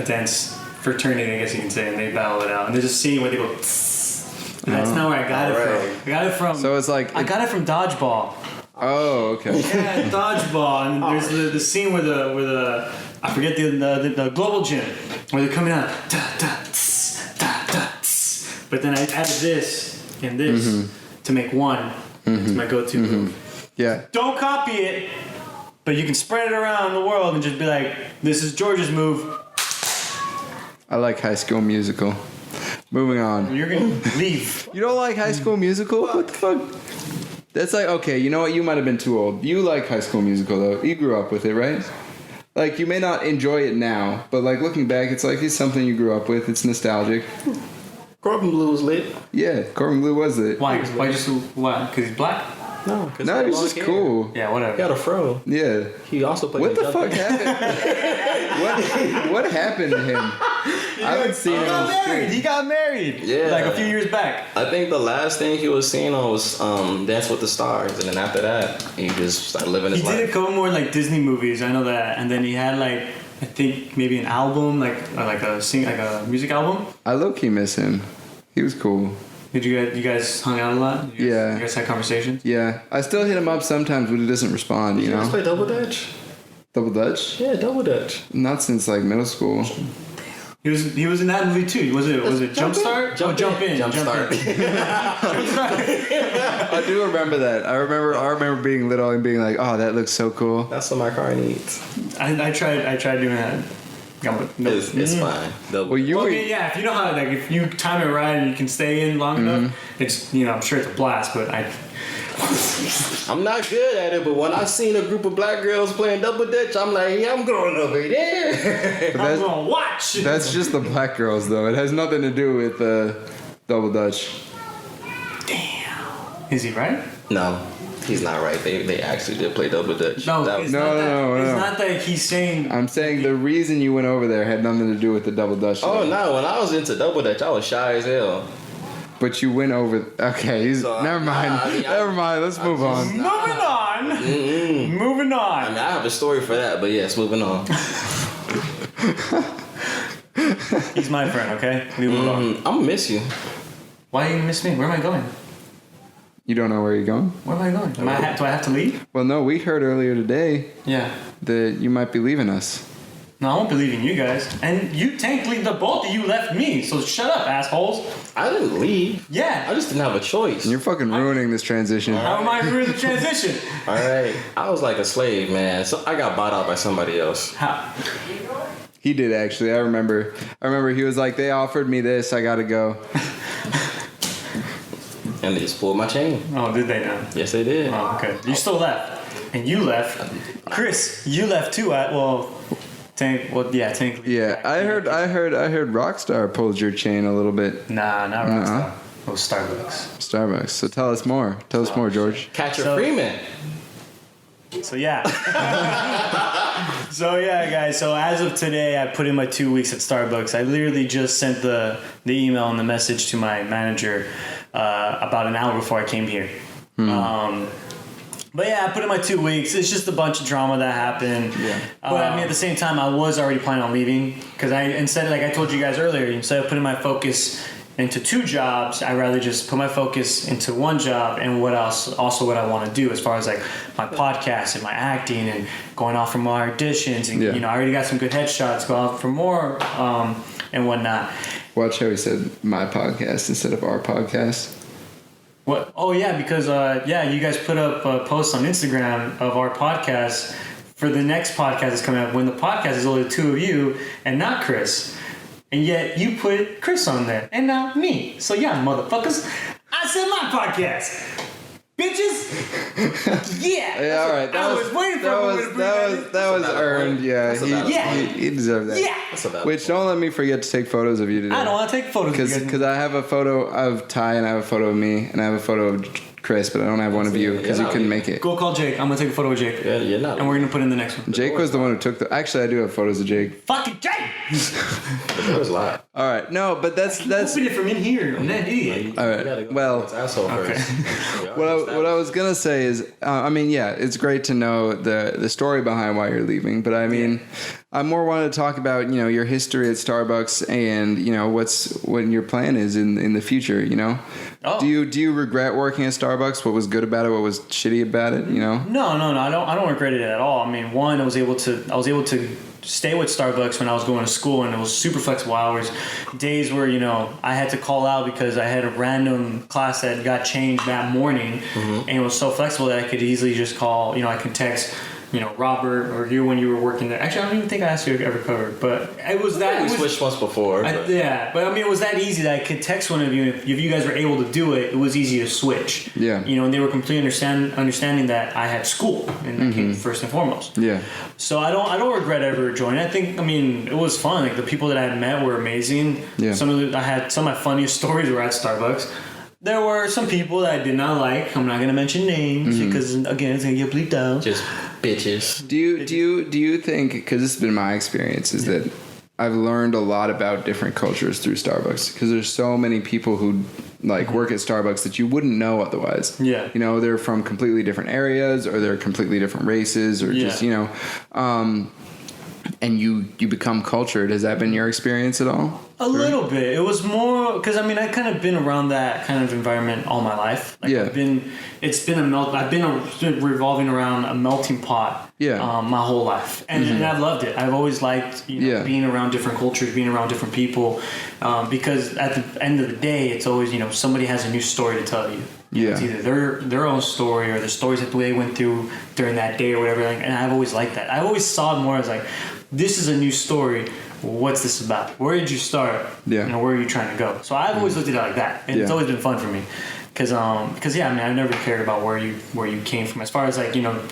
dance fraternity, I guess you can say, and they battle it out. And there's a scene where they go. Tss. And that's not where I got it from. I got it from. So it's like I got it from Dodgeball. Oh, okay. Yeah, Dodgeball, and there's the scene where the I forget the global gym where they're coming out but then I added this and this to make one. It's my go-to move. Yeah. Don't copy it, but you can spread it around the world and just be like, this is George's move. I like High School Musical. Moving on. You're gonna leave. You don't like High School Musical? What the fuck? That's okay, you know what? You might have been too old. You like High School Musical, though. You grew up with it, right? You may not enjoy it now, but, looking back, it's something you grew up with. It's nostalgic. Corbin Blue was lit. Yeah, Corbin Blue was it. Why? Because he's black? No, because No, he was just cool. Yeah, whatever. He got a fro. Yeah. He also played. What the fuck happened? What happened to him? I haven't seen him on the street. He got married. Yeah. A few years back. I think the last thing he was seen on was Dance with the Stars, and then after that, he just started living his life. He did a couple more Disney movies. I know that, and then he had I think maybe an album, a music album. I low-key miss him. He was cool. Did you guys hung out a lot? You guys had conversations? Yeah. I still hit him up sometimes, but he doesn't respond, you You know? guys play Double Dutch? Double Dutch? Yeah, Double Dutch. Not since middle school. He was in that movie too. Was it Jumpstart? Jump in. Jumpstart. I do remember that. I remember being little and being like, "Oh, that looks so cool." That's what my car needs. I tried doing that. It's fine. Well, If you know how if you time it right and you can stay in long enough, it's I'm sure it's a blast. But I'm not good at it, but when I seen a group of black girls playing Double Dutch, I'm like, yeah, I'm going over there. I'm gonna watch. That's just the black girls, though. It has nothing to do with Double Dutch. Damn. Is he right? No. He's not right. They actually did play Double Dutch. No, No. It's not that he's saying. I'm saying the reason you went over there had nothing to do with the Double Dutch. Oh no! When I was into Double Dutch, I was shy as hell. But you went over. Okay, never mind. Never mind. Let's move on. Moving on. Moving on. I mean, I have a story for that, but yes, moving on. He's my friend. Okay, leave him alone. I'm gonna miss you. Why do you miss me? Where am I going? You don't know where you're going? Where am I going? Do I have to leave? Well, no. We heard earlier today Yeah. that you might be leaving us. No, I won't believe in you guys. And you technically, the both of you left me. So shut up, assholes. I didn't leave. Yeah. I just didn't have a choice. You're fucking ruining this transition. How am I ruining the transition? All right. I was like a slave, man. So I got bought out by somebody else. How? He did actually. I remember he was like, they offered me this. I gotta go. And they just pulled my chain. Oh, did they now? Yes, they did. Oh, okay. You still left. And you left. Chris, you left too. Technically. Yeah, I heard Rockstar pulled your chain a little bit. Nah, not Rockstar. It was Starbucks. So tell us more. Tell us more, George. Catcher So- Freeman. So yeah. Guys. So as of today, I put in my 2 weeks at Starbucks. I literally just sent the email and the message to my manager about an hour before I came here. But yeah, I put in my 2 weeks. It's just a bunch of drama that happened. Yeah. But I mean, at the same time, I was already planning on leaving because instead, like I told you guys earlier, instead of putting my focus into 2 jobs, I'd rather just put my focus into 1 job and what I want to do as far as like my podcast and my acting and going off for more auditions and I already got some good headshots. Go out for more and whatnot. Watch how he said my podcast instead of our podcast. What? Oh yeah, because you guys put up a post on Instagram of our podcast for the next podcast that's coming up. When the podcast is only the 2 of you and not Chris, and yet you put Chris on there and not me. So yeah, motherfuckers, I said my podcast, bitches. Yeah. All right. I was waiting for that was earned. Yeah. He deserved that. Yeah. That's about Which don't let me forget to take photos of you today. I don't want to take photos Because I have a photo of Ty and I have a photo of me and I have a photo of Chris, but I don't have one of you because you couldn't make it. Go call Jake. I'm gonna take a photo of Jake. Yeah, you're not. And we're gonna put in the next one. Jake was the one who took the. Actually, I do have photos of Jake. Fucking Jake. There was a lot. All right, no, but that's. Open it from in here. I'm that idiot. All right. Go Well, asshole okay. first. what I was gonna say is, it's great to know the story behind why you're leaving, but I mean, I more wanted to talk about your history at Starbucks and what your plan is in the future. Oh. Do you regret working at Starbucks? What was good about it? What was shitty about it? No. I don't regret it at all. I mean, one, I was able to stay with Starbucks when I was going to school, and it was super flexible hours. Days where I had to call out because I had a random class that got changed that morning, and it was so flexible that I could easily just call. I could text. Robert or you when you were working there. Actually, I don't even think I asked you ever covered, but it was that. We switched once before. But it was that easy that I could text one of you. If you guys were able to do it, it was easy to switch. Yeah. And they were completely understanding that I had school, and that came first and foremost. Yeah. So I don't regret ever joining. It was fun. Like the people that I had met were amazing. Yeah. Some of my funniest stories were at Starbucks. There were some people that I did not like. I'm not gonna mention names because again, it's gonna get bleeped out. Just bitches. Do you think, because this has been my experience, is that I've learned a lot about different cultures through Starbucks because there's so many people who work at Starbucks that you wouldn't know otherwise. Yeah. They're from completely different areas or they're completely different races or just and you become cultured. Has that been your experience at all? A little bit. It was more because I kind of been around that kind of environment all my life. I've been revolving around a melting pot. Yeah. My whole life, and I've loved it. I've always liked being around different cultures, being around different people, because at the end of the day, it's always somebody has a new story to tell you. It's either their own story or the stories that they went through during that day or whatever. And I've always liked that. I always saw it more as this is a new story. What's this about? Where did you start? Yeah. Where are you trying to go? So I've always looked at it like that, and it's always been fun for me. Because I've never cared about where you came from. As far as I don't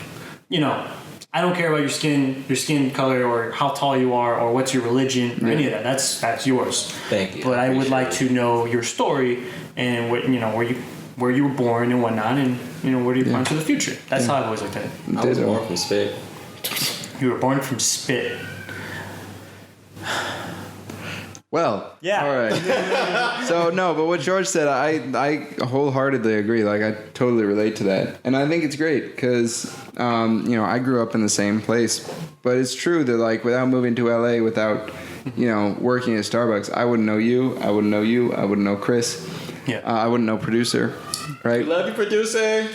care about your skin color or how tall you are or what's your religion or any of that. That's yours. Thank you. But I would like to know your story and where you were born and whatnot, and where do you plan for the future. That's how I've always looked at it. I was born from spit. You were born from spit. Well, yeah. All right. So no, but what George said, I wholeheartedly agree. I totally relate to that, and I think it's great because I grew up in the same place, but it's true that without moving to LA, without working at Starbucks, I wouldn't know you. I wouldn't know you. I wouldn't know Chris. Yeah. I wouldn't know producer. Right. Love you, producer.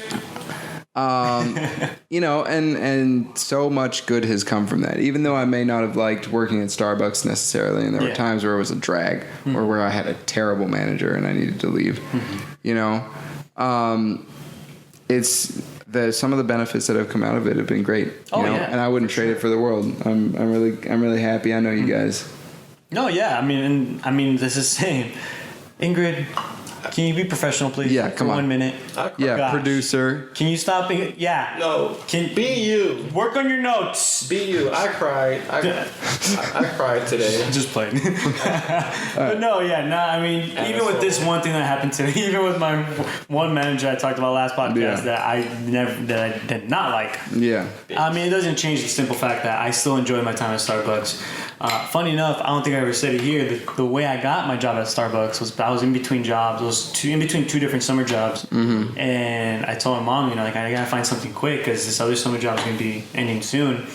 And so much good has come from that. Even though I may not have liked working at Starbucks necessarily, and there were times where it was a drag, or where I had a terrible manager and I needed to leave. It's some of the benefits that have come out of it have been great. And I wouldn't trade it for the world. I'm really happy. I know you guys. No, yeah. This is same. Ingrid. Can you be professional, please? Yeah, come on. 1 minute. Yeah, Gosh. Producer. Can you stop being... Yeah. No. Be you. Work on your notes. Be you. I cried. I cried today. Just playing. But no, yeah. Even with this one thing that happened today, even with my one manager I talked about last podcast that I did not like. Yeah. It doesn't change the simple fact that I still enjoy my time at Starbucks. Funny enough, I don't think I ever said it here. The way I got my job at Starbucks was I was in between jobs. I was in between 2 different summer jobs, and I told my mom, I gotta find something quick because this other summer job is gonna be ending soon.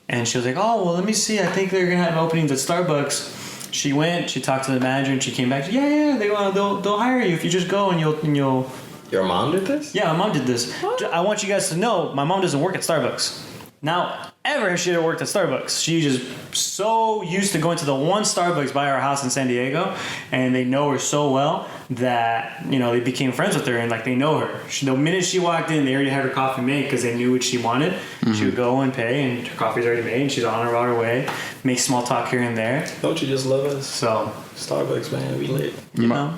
And she was like, "Oh, well, let me see. I think they're gonna have openings at Starbucks." She went. She talked to the manager, and she came back. Yeah. They'll hire you if you just go and you'll. Your mom did this? Yeah, my mom did this. What? I want you guys to know, my mom doesn't work at Starbucks. Now, ever has she ever worked at Starbucks. She just so used to going to the one Starbucks by our house in San Diego, and they know her so well that, they became friends with her, and they know her. The minute she walked in, they already had her coffee made because they knew what she wanted. She would go and pay, and her coffee's already made, and she's on her way, make small talk here and there. Don't you just love us? So Starbucks, man, we lit.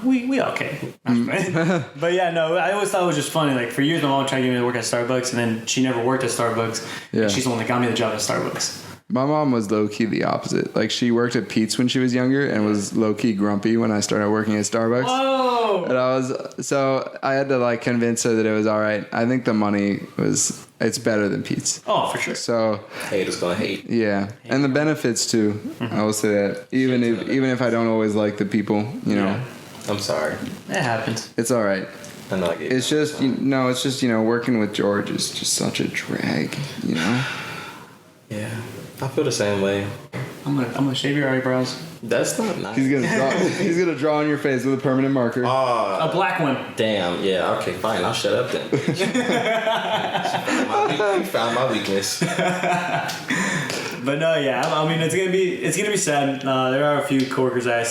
We okay. But yeah, no, I always thought it was just funny. For years, my mom tried to get me to work at Starbucks, and then she never worked at Starbucks. Yeah. And she's the one that got me the job at Starbucks. My mom was low-key the opposite. She worked at Pete's when she was younger and was low-key grumpy when I started working at Starbucks. Whoa! And I had to convince her that it was all right. I think the money it's better than Pete's. Oh, for sure. So Haters gonna hate. Yeah. And the benefits too. I will say that. Even if I don't always like the people, Yeah. I'm sorry. It happens. it's all right. I know I get It's just working with George is just such a drag, Yeah. I feel the same way. I'm gonna shave your eyebrows. That's not nice. He's gonna draw on your face with a permanent marker. A black one. Damn, yeah, okay, fine, I'll shut up then. You found my weakness. But no, yeah, I mean it's gonna be sad. There are a few coworkers that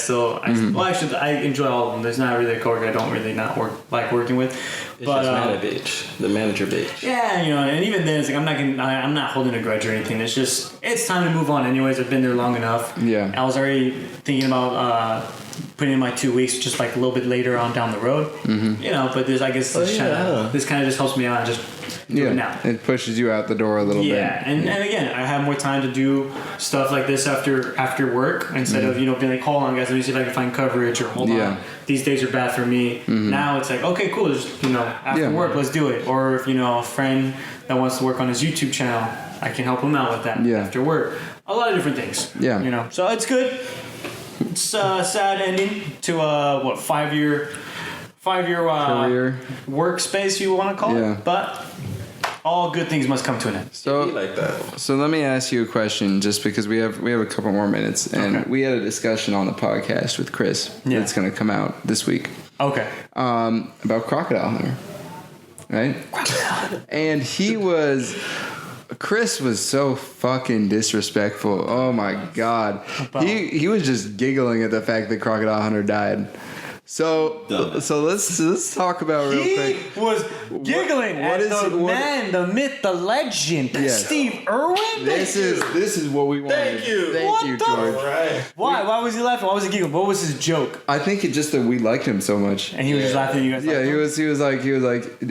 I enjoy all of them. There's not really a coworker I don't really not like working with. It's just the manager bitch. Yeah, and even then it's I'm not holding a grudge or anything. It's just it's time to move on. Anyways, I've been there long enough. Yeah. I was already thinking about putting in my 2 weeks just a little bit later on down the road. But this this kind of just helps me out. Just do it now. It pushes you out the door a little bit. Yeah, and again, I have more time to do stuff like this after work instead of being like, hold on, guys, let me see if I can find coverage or hold on, these days are bad for me. Now it's like, okay, cool, just after work, let's do it. Or if a friend that wants to work on his YouTube channel, I can help him out with that after work. A lot of different things. Yeah. So it's good. It's a sad ending to a 5-year career workspace, you want to call it, but all good things must come to an end. So like that. So let me ask you a question, just because we have a couple more minutes, and we had a discussion on the podcast with Chris that's going to come out this week. Okay. About Crocodile Hunter, right? And Chris was so fucking disrespectful. Oh my god, he was just giggling at the fact that Crocodile Hunter died. So let's talk about real quick. He was giggling at the myth, the legend, Steve Irwin. This is what we wanted. Thank you. Thank you, George. Right. Why was he laughing? Why was he giggling? What was his joke? I think it's just that we liked him so much. And he was just laughing at you guys. Yeah, he was like,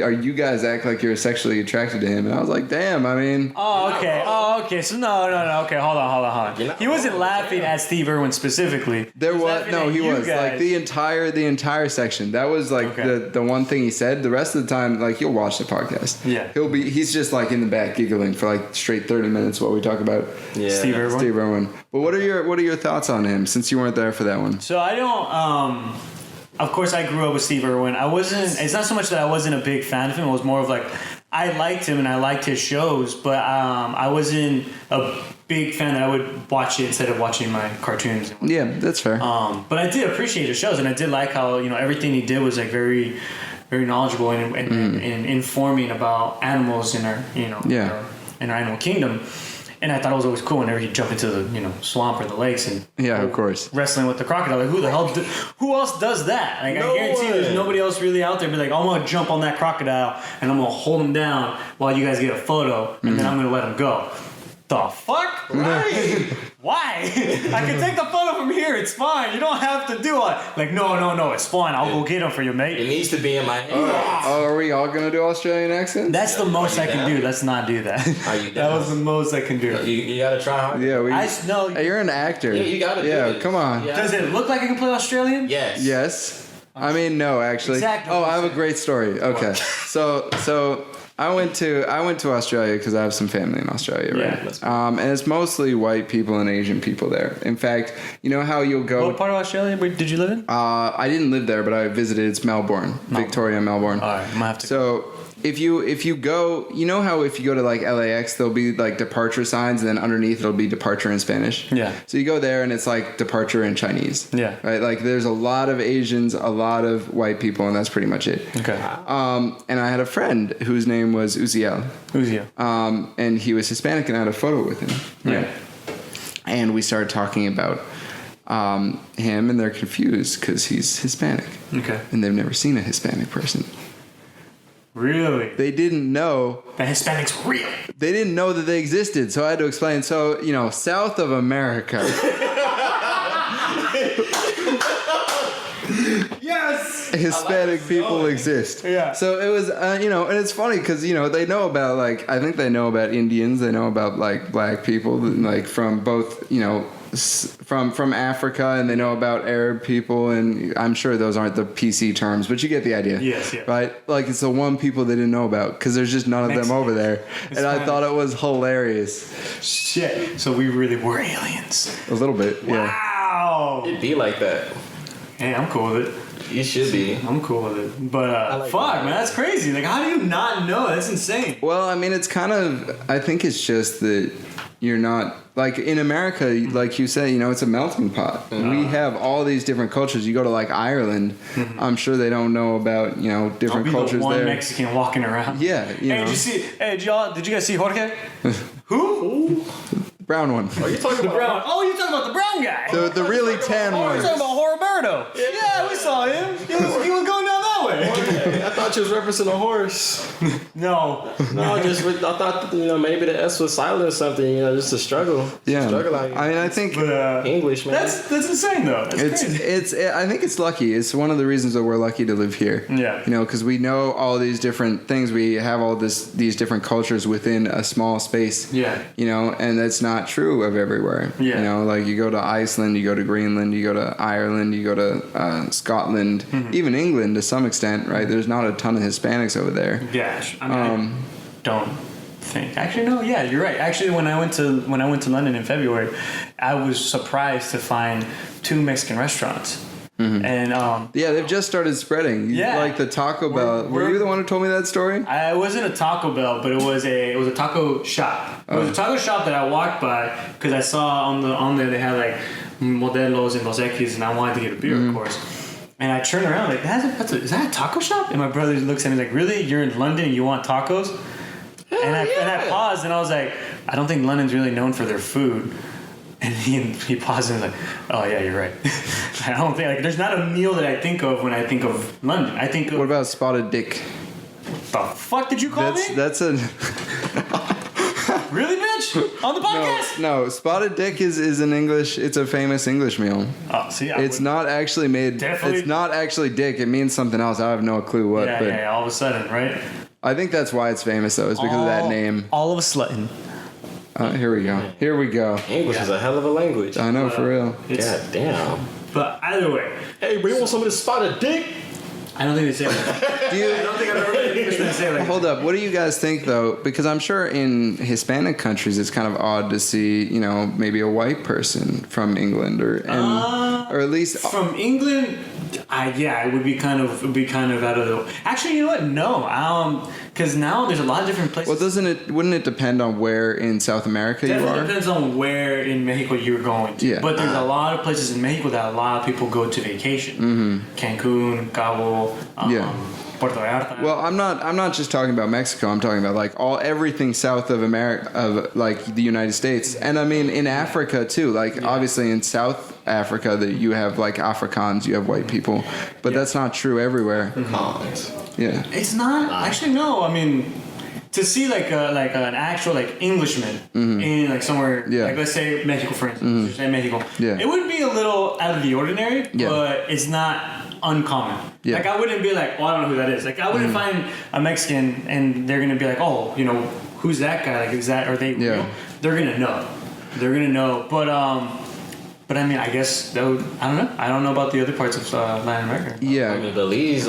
are you guys act like you're sexually attracted to him? And I was like, damn, I mean. Oh, okay. So no. Okay, hold on. He wasn't laughing at Steve Irwin specifically. He was like the entire section. That was the one thing he said. The rest of the time, you'll watch the podcast. Yeah. He's just in the back giggling for straight 30 minutes while we talk about Steve Irwin. But what are your thoughts on him, since you weren't there for that one? So I don't of course I grew up with Steve Irwin. It's not so much that I wasn't a big fan of him. It was more of I liked him and I liked his shows, but I wasn't a big fan that I would watch it instead of watching my cartoons. Yeah, that's fair. But I did appreciate his shows, and I did like how everything he did was very, very knowledgeable and informing about animals in our in our animal kingdom. And I thought it was always cool whenever he'd jump into the swamp or the lakes and of course, wrestling with the crocodile. Who the hell? Who else does that? I guarantee you, there's nobody else really out there. Be like, I'm gonna jump on that crocodile and I'm gonna hold him down while you guys get a photo, and then I'm gonna let him go. The fuck? Right? Why? I can take the photo from here. It's fine. You don't have to do it. No. It's fine. I'll go get him for you, mate. It needs to be in my hand. Are we all gonna do Australian accents? That's the most I can do. Let's not do that. Are you down? That was the most I can do. You gotta try hard. Yeah, no. Hey, you're an actor. You gotta do it. Come on. Yeah. Does it look like I can play Australian? Yes. I mean, no, actually. Exactly. Oh, I have a great story. Okay. So I went to Australia because I have some family in Australia, right? Yeah. And it's mostly white people and Asian people there. In fact, you know how you'll go. What part of Australia did you live in? I didn't live there, but I visited. It's Melbourne, Victoria, Melbourne. All right, I might have to. So if you go, you know how if you go to like LAX, there'll be like departure signs, and then underneath it'll be departure in Spanish. Yeah. So you go there, and it's like departure in Chinese. Yeah. Right. Like there's a lot of Asians, a lot of white people, and that's pretty much it. Okay. And I had a friend whose name was Uziel. Uziel. And he was Hispanic, and I had a photo with him. Right? Yeah. And we started talking about him, and they're confused because he's Hispanic. Okay. And they've never seen a Hispanic person. Really? They didn't know The Hispanic's real. they didn't know that they existed, so I had to explain. So, you know, south of America. Yes. Hispanic people exist. Yeah. So it was, you know, and it's funny because, you know, they know about, like, I think they know about Indians. They know about, like, black people, like, from both, you know, from Africa, and they know about Arab people, and I'm sure those aren't the PC terms, but you get the idea. Yes, yeah. Right? Like, it's the one people they didn't know about because there's just none of them over there. And I thought it was hilarious. Shit. So we really were aliens. A little bit, yeah. Wow. It'd be like that. Hey, I'm cool with it. You should be. I'm cool with it. But like fuck, that. man, that's crazy. Like, how do you not know? That's insane. Well, I mean, it's kind of, I think it's just that you're not, like in America, like you say, you know, it's a melting pot. We have all these different cultures. You go to like Ireland, I'm sure they don't know about, you know, different I'll be cultures the one there. Mexican walking around. Yeah, you know. Did you guys see Jorge? Who? Brown one. Are you talking The about? brown. Oh, you're talking about the brown guy. The really tan Oh, one. you're talking about Roberto. Yeah, we saw him. He was going down that way. I thought you was referencing a horse. No. No, I thought maybe the S was silent or something. You know, just a struggle. Yeah. Struggle out here. I mean, I think But English, man. that's insane though. That's crazy. I think it's lucky. It's one of the reasons that we're lucky to live here. Yeah. You know, because we know all these different things. We have all these different cultures within a small space. Yeah. You know, and that's not true of everywhere. Yeah. You know, like you go to Iceland, you go to Greenland, you go to Ireland, you go to Scotland, even England to some extent, right? There's not a ton of Hispanics over there. Gosh, I mean, I don't think. Actually, no. Yeah, you're right. Actually, when I went to London in February, I was surprised to find 2 Mexican restaurants. And Yeah, they've just started spreading. Yeah. Like the Taco Bell. Were you the one who told me that story? I wasn't a Taco Bell, but it was a taco shop. It was a taco shop that I walked by because I saw on there they had like Modelos and Dos Equis, and I wanted to get a beer, of course. And I turned around like, is that a taco shop? And my brother looks at me like, really? You're in London and you want tacos? And I paused and I was like, I don't think London's really known for their food. And he paused and was like, oh yeah, you're right. I don't think, like, there's not a meal that I think of when I think of London. I think of... What about Spotted Dick? The fuck did you call me? That's a... Really, bitch? On the podcast? No, Spotted Dick is an English, it's a famous English meal. Oh, see, It's not actually made, Definitely- it's not actually dick, it means something else. I have no clue what, but Yeah, all of a sudden, right? I think that's why it's famous though, is because of that name. All of a sudden. Here we go. English is a hell of a language. I know, for real. God damn. But either way, Hey, bro, you want some of this spotted dick? I don't think they say it like that. Do you, I don't think I've ever heard an Englishman say it like that. hold up, what do you guys think though? Because I'm sure in Hispanic countries it's kind of odd to see, you know, maybe a white person from England or at least From England, it would be kind of out of the... Actually, you know what? No. Because now there's a lot of different places. well, wouldn't it depend on where in South America you Definitely are? depends on where in Mexico you're going to. Yeah. But there's a lot of places in Mexico that a lot of people go to vacation. Cancun, Cabo, Puerto Vallarta. Well, I'm not just talking about Mexico. I'm talking about like everything south of America, of like the United States, and I mean in Africa too. Like obviously in South Africa, that you have like Afrikaans, you have white people, but that's not true everywhere. Yeah. It's not actually no. I mean, to see like an actual like Englishman in like somewhere like let's say Mexico for instance, just say Mexico. Yeah. It would be a little out of the ordinary, Yeah. but it's not uncommon. Yeah. Like I wouldn't be like, oh, I don't know who that is. Like I wouldn't find a Mexican and they're gonna be like, oh, you know, who's that guy? Like is that are they real? They're gonna know. But But I mean, I guess that would, I don't know. I don't know about the other parts of Latin America. Yeah. I mean, Belize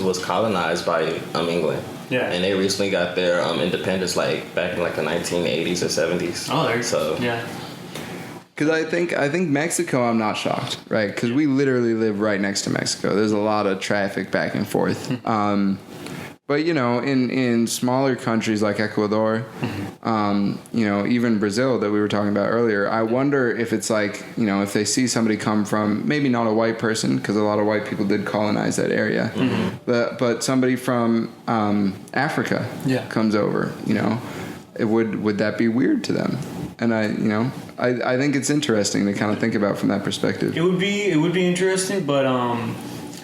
was colonized by England. Yeah. And they recently got their independence like back in like the 1980s or 70s. Oh, there. So yeah. Because I think Mexico, I'm not shocked, right? Because we literally live right next to Mexico. There's a lot of traffic back and forth. But you know, in smaller countries like Ecuador, you know, even Brazil that we were talking about earlier, I wonder if it's like, you know, if they see somebody come from maybe not a white person, because a lot of white people did colonize that area, but somebody from Africa comes over, you know, would that be weird to them? And I think it's interesting to kind of think about from that perspective. It would be interesting, but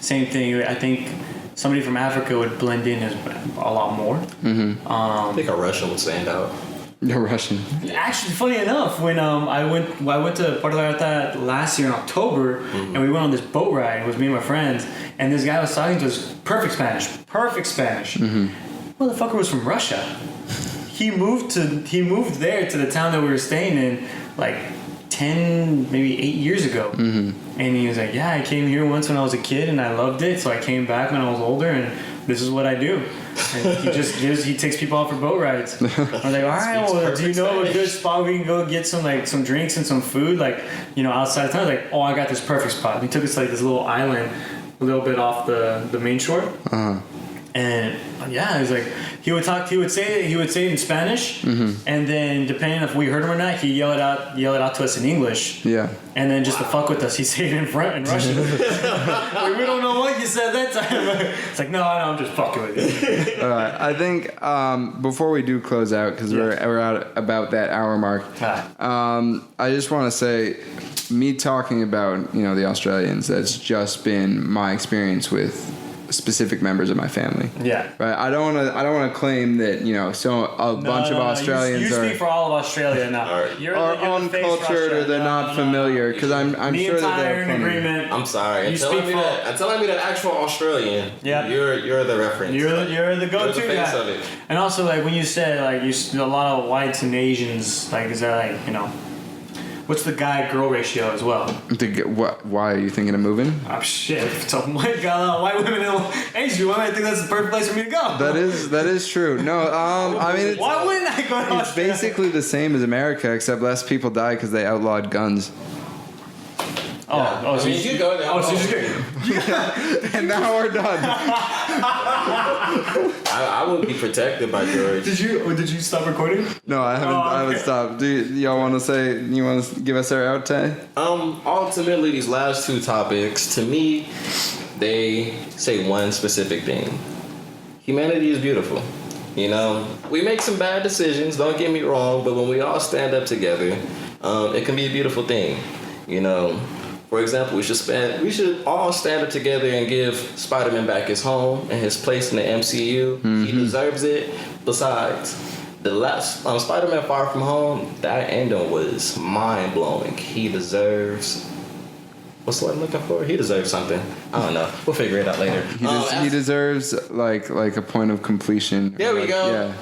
same thing. I think somebody from Africa would blend in a lot more. I think a Russian would stand out. No Russian. Actually, funny enough, when I went to Puerto Vallarta last year in October, and we went on this boat ride. It was me and my friends, and this guy was talking to us perfect Spanish. Motherfucker was from Russia. He moved there to the town that we were staying in, like 10, maybe 8 years ago. And he was like, yeah, I came here once when I was a kid and I loved it, so I came back when I was older and this is what I do. And he takes people out for boat rides. I was like, all right, well, do you know a good spot we can go get some drinks and some food, like, you know, outside of town? I was like, oh, I got this perfect spot. And he took us to like this little island a little bit off the main shore. And yeah, it was like he would say it in Spanish, and then depending if we heard him or not, he'd yell it out to us in English. Yeah. And then just to fuck with us, he'd say it in Russian. Like, we don't know what you said that time. It's like, no, I'm just fucking with you. All right. I think before we do close out, because we're at about that hour mark, I just want to say, me talking about, you know, the Australians, that's just been my experience with specific members of my family. Yeah. Right. I don't want to claim that, you know, bunch of Australians you speak for all of Australia now. Are uncultured or they're not familiar, because I'm sure that they're in agreement. I'm sorry. Until I meet an actual Australian, you're the reference. You're the go-to you're the face guy. of it. And also, like, when you said like a lot of whites and Asians, like, is that like, you know, what's the guy-girl ratio as well? Why are you thinking of moving? Oh shit! If it's a white guy, a lot of white women and Asian women, I think that's the perfect place for me to go. That is true. No, I mean, why wouldn't I go to Australia? It's basically the same as America, except less people die because they outlawed guns. So you go there. So you just And now we're done. I would be protected by George. Did you stop recording? No, I haven't. I haven't stopped. Do y'all want to say? You want to give us our outtake? Ultimately, these last two topics, to me, they say one specific thing: humanity is beautiful. You know, we make some bad decisions. Don't get me wrong, but when we all stand up together, it can be a beautiful thing. You know. For example, we should all stand up together and give Spider-Man back his home and his place in the MCU. He deserves it. Besides, the last Spider-Man Far From Home, that ending was mind-blowing. He deserves... What's the word I'm looking for? He deserves something. I don't know. We'll figure it out later. He deserves like a point of completion. There we go. Yeah.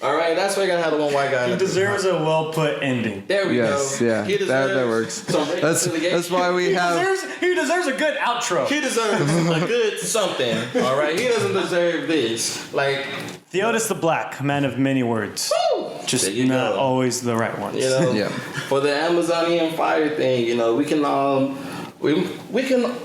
All right, that's why you're gonna have the one white guy. He deserves a well-put ending. There we go. Yeah. He deserves that works. That's why we He deserves a good outro. He deserves a good something. All right. He doesn't deserve this. Like Theodos the Black, man of many words. Woo! Just not always the right ones. You know. For the Amazonian fire thing, you know, we can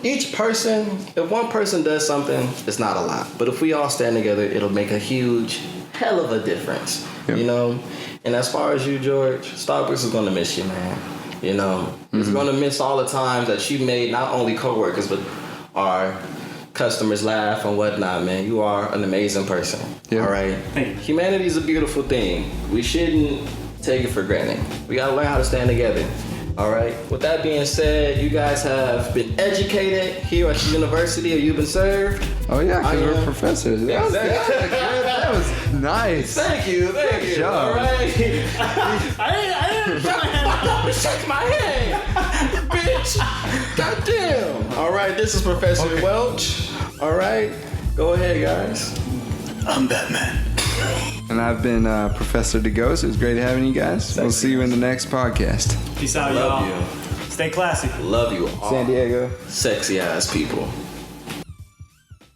each person, if one person does something, it's not a lot. But if we all stand together, it'll make a huge, hell of a difference. Yep. You know? And as far as you, George, Starbucks is gonna miss you, man. You know? It's gonna miss all the times that you made not only coworkers, but our customers laugh and whatnot, man. You are an amazing person. Yep. All right? Humanity is a beautiful thing. We shouldn't take it for granted. We gotta learn how to stand together. All right. With that being said, you guys have been educated here at the university, or you've been served. Oh yeah, because we're professors. That was nice. Thank you. Good job. All right. I didn't shake my hand, bitch. Goddamn. All right. This is Professor Welch. All right. Go ahead, guys. I'm Batman. And I've been Professor Geus. It was great having you guys. We'll see you in the next podcast. Peace out, Love y'all. you. Stay classy. Love you all. San Diego. Sexy ass people.